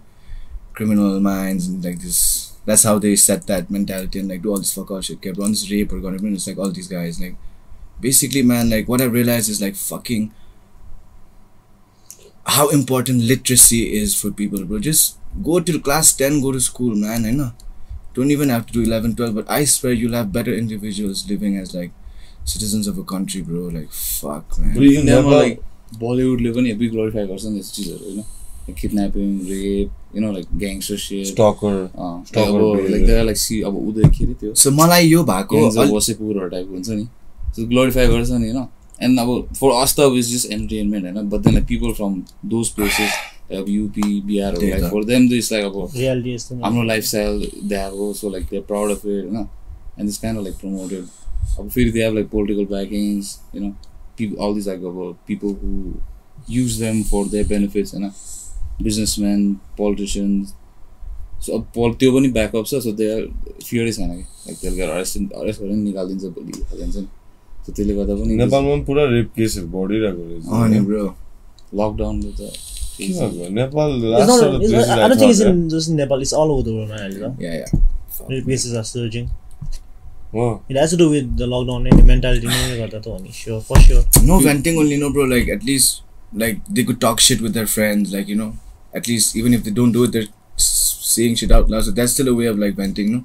criminal minds and like this. That's how they set that mentality and like do all this fuck all shit. Kept on this rape or gonna be, it's like all these guys, like, basically, man, like what I realized is like fucking how important literacy is for people, bro. Just go till class 10, go to school, man. I know. Don't even have to do 11, 12, but I swear you'll have better individuals living as like citizens of a country, bro. Like, fuck, man.
You never like Bollywood live in a big glorified person, this cheese, you know, like kidnapping, rape, you know, like gangster shit,
stalker,
like they're like see अब उदय थियो.
So मलाई यो भएको
Wasseypur type हुन्छ नि. So glorify गर्छ नि, you know. And अब for us though it's just entertainment, you know. But then like people from those places, like UP, BR, like for them it's like about
reality is
हाम्रो lifestyle they have also like they're proud of it, you know. And it's kind of like promoted. अब फेरि they have like political backings, you know. People, all these like about people who use them for their benefits, you know. Businessmen, politicians. So त्यो पनि backup छ, so they are feared छैन कि like they'll get arrested गरेर निकाल्दिन्छ भोलि हालिन्छ नि. So त्यसले गर्दा पनि
नेपालमा पनि पुरा रेप केसहरु बढिरहेको रहेछ.
अनि ब्रो
लकडाउनले त
Nepal
I don't think it's in just in Nepal, it's all over the world, man.
Yeah.
Rape cases are surging.
Wow.
It has to do with the lockdown and the mentality. Sure, for sure.
No venting only, no, bro. Like, at least, like, they could talk shit with their friends, like, you know. At least, even if they don't do it, they're saying shit out loud. So that's still a way of, like, venting, no?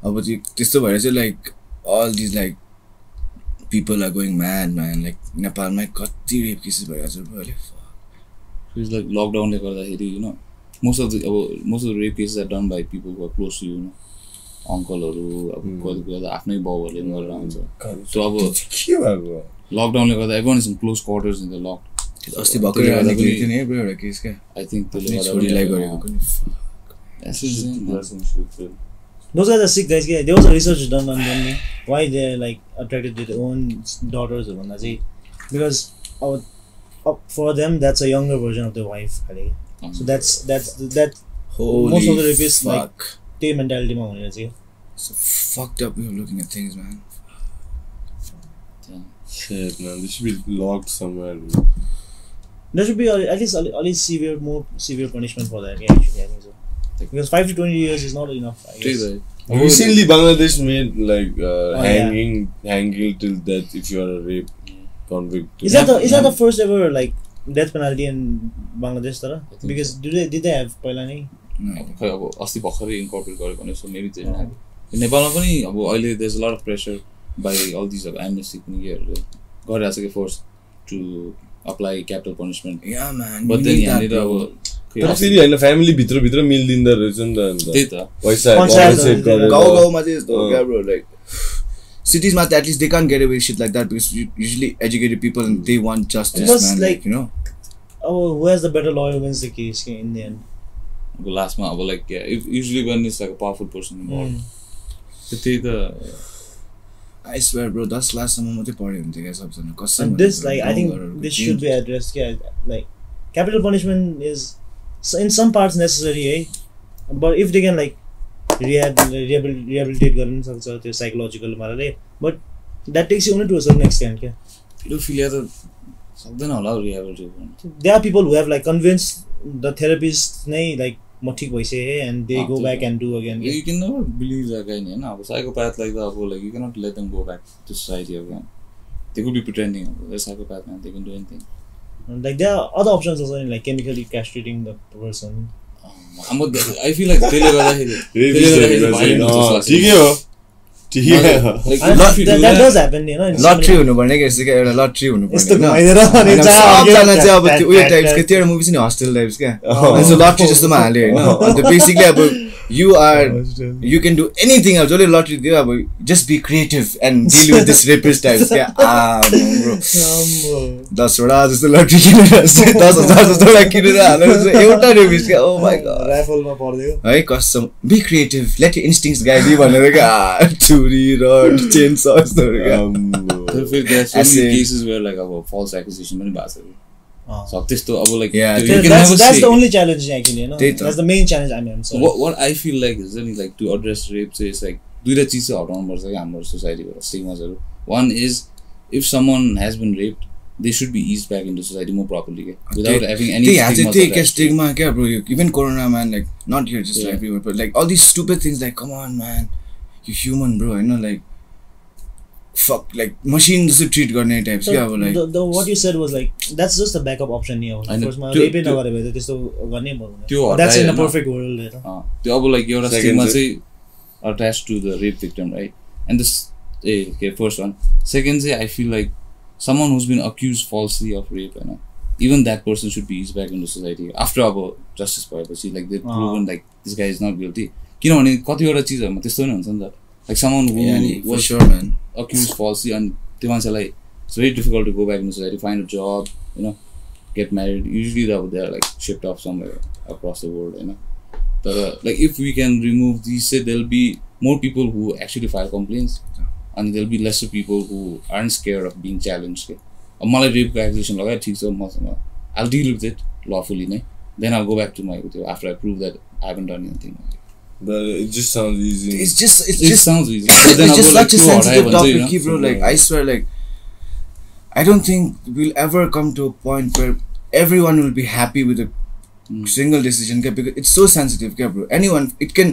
But this is like, all these, like, people are going mad, man. Like, Nepal, my god, the rape cases, bro. Like, fuck.
It's like lockdown, you know. Most of the rape cases are done by people who are close to you, you know. Uncle-haru, आफ्नै बाउहरूले पनि गरेर आउँछ. So अब
के भएको
लकडाउनले गर्दा everyone is in close quarters in the locked.
अस्ति भर्खरै निक्लेको थियो नि बडा केस के.
I think त्यसले
छोरीलाई गरेको पनि.
Those guys are sick guys. There was a research done on them. Why they're like attracted to their own daughters or something. Because for them that's a younger version of their wife. So that's
Holy
most of the rapists
fuck.
like their mentality ma hunera chai.
So fucked up way of looking at things, man.
Shit, man. They should be locked somewhere.
There should be at least more severe punishment for that. Yeah, actually, I think so. Because 5 to 20 years is not enough, I guess.
Recently, Bangladesh made like hanging till death if you are a rape convict.
Is that the first ever like death penalty in Bangladesh, Tara? Because did they have पहिला नै?
खै अब अस्ति भर्खरै incorporate गरेको भने so maybe त्यही नै नेपालमा पनि अब अहिले there's a lot of pressure by all these amnesty पनि केहरुले गरिरहेछ के force to apply capital punishment.
Yeah, man.
But then यहाँनिर अब
तर फेरि हैन फ्यामिली भित्र मिल्दिँदा रहेछ नि त अन्त
त्यही त
पैसा कम्पेन्सेट गरेर
गाउँमा चाहिँ यस्तो हो क्या bro, like cities ma at least they can't get away with shit like that because usually educated people and they want justice, man, like, you know.
Oh, who has the better lawyer wins the case in the end.
Last month, like usually when it's like a powerful person involved.
I swear, bro, that's last time I was
and this, like, I think this should be addressed. Yeah, like, capital punishment is in some parts necessary, eh? But if they can like rehabilitate the psychological, but that takes you only to a certain extent. Yeah.
Pedophilia,
there are people who have like convinced the therapists, like, and they go back and do again.
You can never believe that guy. A psychopath like that, like, you cannot let them go back to society again. They could be pretending they're a psychopath, man. They can do anything.
And like there are other options also, like chemically castrating the person.
I feel like
Yeah.
Like,
And
if you do
that does happen, you know. in so many-
lottery हुनुपर्ने क्या यस्तो क्या एउटा lottery हुनुपर्ने
यस्तो
होइन?
घुमाइदिएर अनि
होइन,
जहाँ
सबजना चाहिँ अब
ट्याट,
त्यो उयो
ट्याट,
टाइप्स
ट्याट।
क्या त्यो एउटा मुभी छ नि हस्टेल टाइप्स क्या
Oh.
अनि लट्री जस्तोमा हाल्यो होइन अन्त बेसिकली अब you are you can do anything अब जसले लट्री दियो अब just be creative and deal with this rapist types क्या ब्रो
आम्बो।
10वटा जस्तो लट्री किनेर 10,000 जस्तो किनेर हालेर एउटा रेपिस्ट क्या ओ माई गड
राइफलमा पर्दियो
है कसम be creative let you instincts guide भनेर क्या छुरी रड चेन स यस्तोहरू क्या
तर फेरि there are so
Essay.
many cases where like अब false accusation पनि भएको छ कि
अँ।
So त्यस्तो अब like
Yeah,
त्यो
त्यो-
you can
That's
never
the
say.
only challenge actually, you know.
त्यही त।
That's the main challenge. I mean, I'm sorry.
What I feel like is really like to address rape चाहिँ is like दुईटा चिज चाहिँ हटाउनु पर्छ कि हाम्रो सोसाइटीबाट स्टिग्माजहरू one is if someone has been raped they should be eased back into society more properly के without having any
त्यही यहाँ चाहिँ
stigmas
त्यही क्या
attached.
स्टिग्मा क्या bro even corona man like not here जस्ट
Yeah.
Everywhere but like all this stupid things like come on man you human bro होइन like fuck like machine जस्तो treat गर्ने टाइप्स क्या अब like
the what you said was like that's just a backup option नि हो.
I know.
First मा
त्यो-
rape
त्यो-
नगरे भए त त्यस्तो गर्ने पर्दैन.
त्यो
That's in a
हटाएन।
perfect world, you know.
त्यो अब like एउटा
Second
स्टिग्मा
चाहिँ-
चाहिँ attached to the rape victim right and this okay first one second चाहिँ I feel like someone who's been accused falsely of rape होइन even that person should be eased back into society after अब justice भएपछि like they've proven like this guy is not guilty किनभने कतिवटा चिजहरूमा त्यस्तो नि हुन्छ नि त like someone who
for
was
sure man
accused falsely and त्यो मान्छेलाई it's very difficult to go back into society find a job you know get married usually they're like shipped off somewhere across the world you know but like if we can remove these say there'll be more people who actually file complaints and there'll be lesser people who aren't scared of being challenged के अब मलाई रेपको एक्युजेसन लगायो ठिक छ मसँग I'll deal with it lawfully नै then I'll go back to my after I prove that I haven't done anything
But it just sounds easy.
it's just
it sounds easy but then
it's just
अब like
such a
त्यो हटायो
sensitive
भने चाहिँ, you
topic
know,
bro like I swear like I don't think we'll ever come to a point where everyone will be happy with a single decision kya, because it's so sensitive kya, bro anyone it can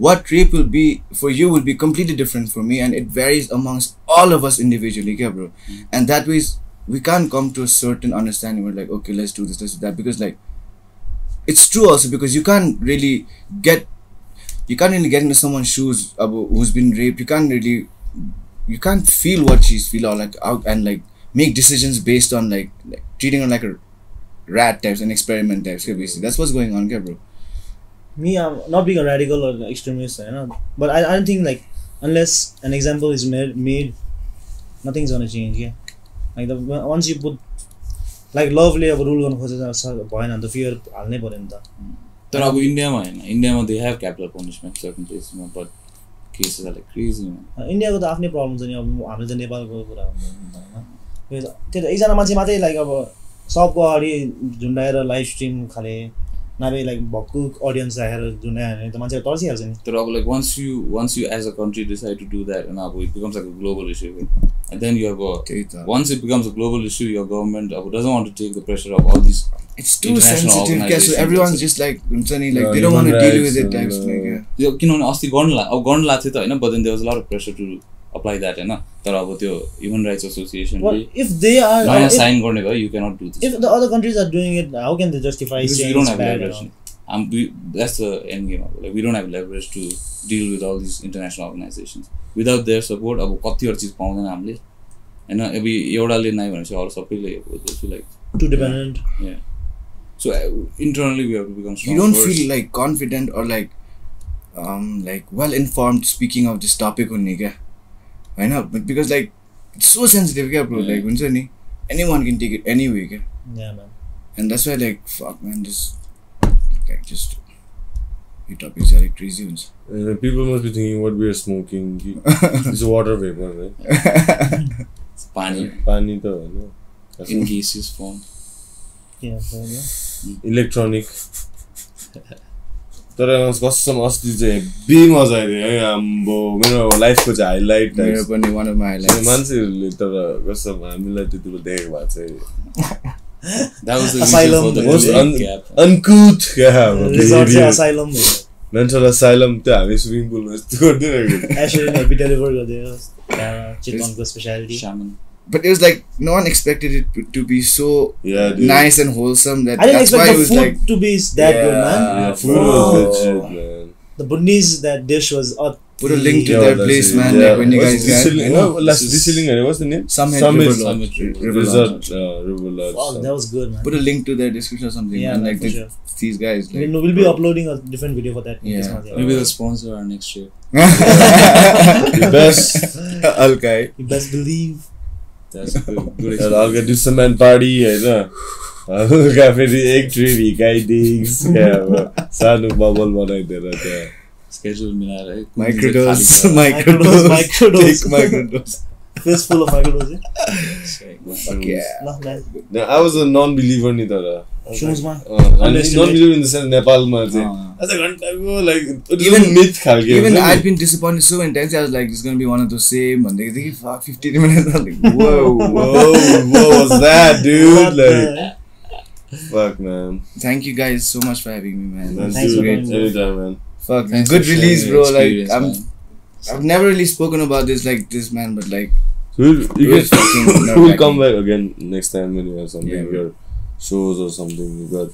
what rape will be for you will be completely different for me and it varies amongst all of us individually kya, bro and that way we can't come to a certain understanding we're like okay let's do this let's do that because like it's true also because you can't really get into someone's shoes who's been raped you can't feel what she's feel or like out and like make decisions based on like treating her like a rat types and experiment types okay, basically that's what's going on okay, bro
Me, I'm not being a radical or extremist, you know. But I don't think like unless an example is made nothing's gonna change. Yeah, like once you put like lovely अब rule गर्नु खोजेर भएन नि त fear हाल्नै पर्यो नि त.
तर अब इन्डियामा होइन इन्डियामा they have capital punishment certain प्लेसमा but cases are like crazy man
इन्डियाको त आफ्नै प्रब्लम छ नि अब हामीले त नेपालको कुरा होइन त्यो त एकजना मान्छे मात्रै लाइक अब सबको अगाडि झुन्डाएर लाइभ स्ट्रिम खाले नभए लाइक भक्कु अडियन्स राखेर झुन्डायो भने त मान्छे तर्सिहाल्छ नि
तर अब like once you as a country decide to do that and अब it becomes like a global issue and then you have
त्यही त
once it becomes a global issue your government doesn't want to take the pressure of all these
it's too
international
sensitive yeah, so
organizations
everyone's
also.
just like हुन्छ नि like
Yeah,
they don't want to
human
deal with
rights
it types
and,
like yeah.
यो किनभने अस्ति गर्नु लाग्थ्यो त होइन but then there was a lot of pressure to apply that होइन तर अब त्यो human rights association
Well, if they are
नयाँ
if,
साइन गर्ने भयो you cannot do this
if the other countries are doing it, how can they justify
because
saying
we don't
it's
have
bad?
leverage that's the end game of it. Like we don't have leverage to deal with all these international organizations without their support अब कतिवटा चिज पाउँदैन हामीले होइन अब एउटाले नै भनेपछि अरू सबैले like
Too dependent.
yeah so internally we have to become strong
You don't
first.
feel like confident or like well informed speaking of this topic only kya I know but because like it's so sensitive kya, bro like huncha ni anyone can take it anyway kya.
Yeah, man.
And that's why like fuck man just your topics are like crazy ones
People must be thinking what we are smoking. It's a water vapor, right?
It's पानी
Pani to, no?
in gaseous form
Yeah, so, yeah.
Electronic. तर कसम अस्ति चाहिँ बे मजा आयो है आम्बो मेरो लाइफको चाहिँ हाइलाइट
मेरो पनि one of my highlights
मान्छेहरूले तर कसम हामीलाई त्यतिको देखेको भए चाहिँ
that was the
Asylum.
reason for the
Most
delay gap
uncouth क्या
Resort चाहिँ asylum हो.
मेन्टल असाइलम त्यो हामी स्विमिङ पुलमा यस्तो गरिदिरहेको
Actually, एपी डेलिभर गरिदियो चितवनको speciality.
shaman
but it was like no one expected it to be so
Yeah, dude.
nice and wholesome that
I didn't
that's why
expect
it
the
was
food
like
to be that good, man.
Yeah, food was
Oh.
legit, man.
The Bunni's that dish was
Put a link to
Yeah,
that
that's
place,
it.
man.
Yeah.
Like when you
What's
guys
this
get,
chilling-
you know,
what- last this chilling area, what's the name?
Summit
Summit.
River Lodge. River
Resort,
Lodge.
River Lodge.
Oh, that was good, man.
Put a link to their description or something.
Yeah,
and
man,
like
for sure.
these guys, like,
We'll be uploading a different video for that.
Yeah.
this month,
Maybe they'll sponsor our next year.
The best.
okay.
You best believe.
That's good
And I'll get to cement party, होइन हल्का फेरि एक tree हिकाइदिन्स सानो bubble बनाइदिएर त्यहाँ
schedule मिलाएर है
Microdose.
Microdose.
Take microdose.
Face full of microdose.
Fuck yeah.
No, man.
Now, I was a non-believer नि तर
Shoes, man.
non-believer in the sense नेपालमा चाहिँ आज घन्टाको like even myth खालके
Even
हुन्छ नि।
I'd been disappointed so intensely. I was like, it's gonna be one of those same. And they fuck 15 minutes. I'm like, whoa.
Whoa, what was that, dude?
What
Like,
the-
fuck, man.
Thank you guys so much for having me, man.
Man,
Thanks
dude,
for coming, bro.
anytime, man.
Fuck,
Thanks
good
for sharing
release,
your
bro. Like,
experience, man.
I've never really spoken about this like this, man. But like,
You
Really
get
fucking
we'll
nerve-wracking.
come back again next time when you have something,
Yeah, bro.
your shows or something. You got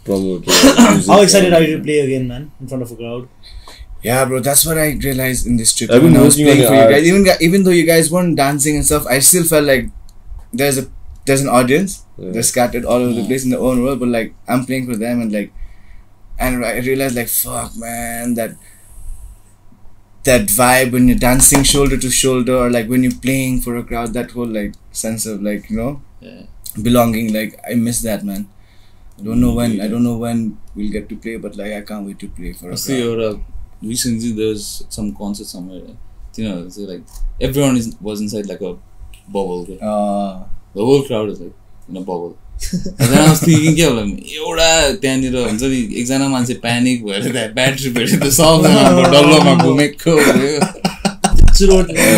promoted.
How excited are you to play again, man? In front of a crowd?
yeah, bro. That's what I realized in this trip
I've been
when I was
working on
playing
your
for you
art.
guys. Even though you guys weren't dancing and stuff, I still felt like there's an audience.
Yeah.
They're scattered all over the place in their own world. But like, I'm playing for them, and like, and I realized like, fuck, man, that vibe when you're dancing shoulder to shoulder, or like when you're playing for a crowd, that whole like sense of like, you know,
Yeah.
belonging. Like, I miss that, man. I don't know when we'll get to play, but like, I can't wait to play for a
Mostly
crowd.
recently there's some concert somewhere. You know, it's like everyone was inside like a bubble. Okay? The whole crowd is like in a bubble. And then I was thinking के होला एउटा त्यहाँनिर हुन्छ नि एकजना मान्छे panic भएर त्यहाँ ब्याट्री भेट्यो सबजना डल्लोमा घुमेको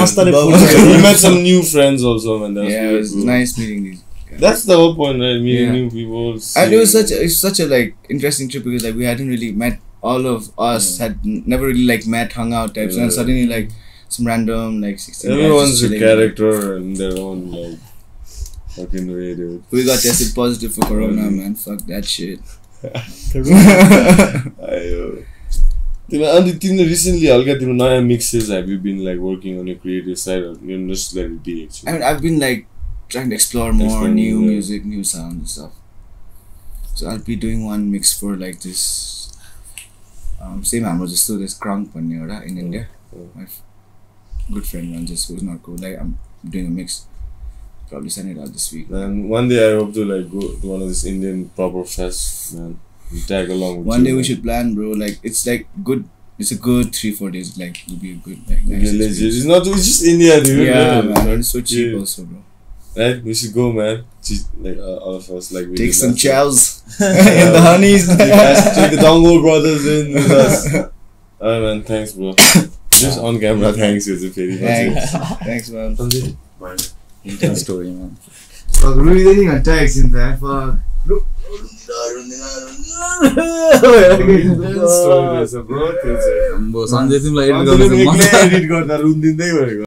मस्तले
We met some new friends also, man. That was
Yeah, it
really
was
cool.
nice meeting these guys.
That's the whole point, right? Meeting
Yeah.
new people.
And it was such a like interesting trip because like we hadn't really met, all of us had never really like met, hung out types, and
Yeah.
suddenly like some random like 16 guys
Everyone's
just
a
chilling.
character and their own like fucking way, dude.
We got tested positive for corona, man. Fuck that shit.
And recently, Alga, naya mixes. Have you been like working on your creative side, or you just let it be? Actually,
I mean, I've been like trying to explore more
Exploring,
new
yeah.
music, new sounds and stuff. So I'll be doing one mix for like this. Same hammer, just so this Krunk one in India. My good friend runs this, who's not cool. Like, I'm doing a mix. Probably send it out this week.
and one day I hope to like go to one of these Indian proper fests, man. We tag along with
One
you,
day we
man.
should plan, bro. Like, it's like good. It's a good 3-4 days. Like, it'll be a good like.
Yeah,
Nice
legit.
experience.
It's not. It's just India, dude.
Yeah, man. It's so cheap
Yeah.
also, bro.
Right? We should go, man. Like all of us, like we
Take
did
some
last time.
chows and the honeys.
Take the Dongo brothers in with us. Alright, man. Thanks, bro. Just on camera. Thanks, Yusuf.
Thanks, thanks, man.
Intense story, man.
Fuck, really getting attacks in that. Fuck.
Story रहेछ, bro. त्यो चाहिँ
संजय तिमीलाई edit गर्न
एक्लै edit गर्दा रुन्दिँदै गरेको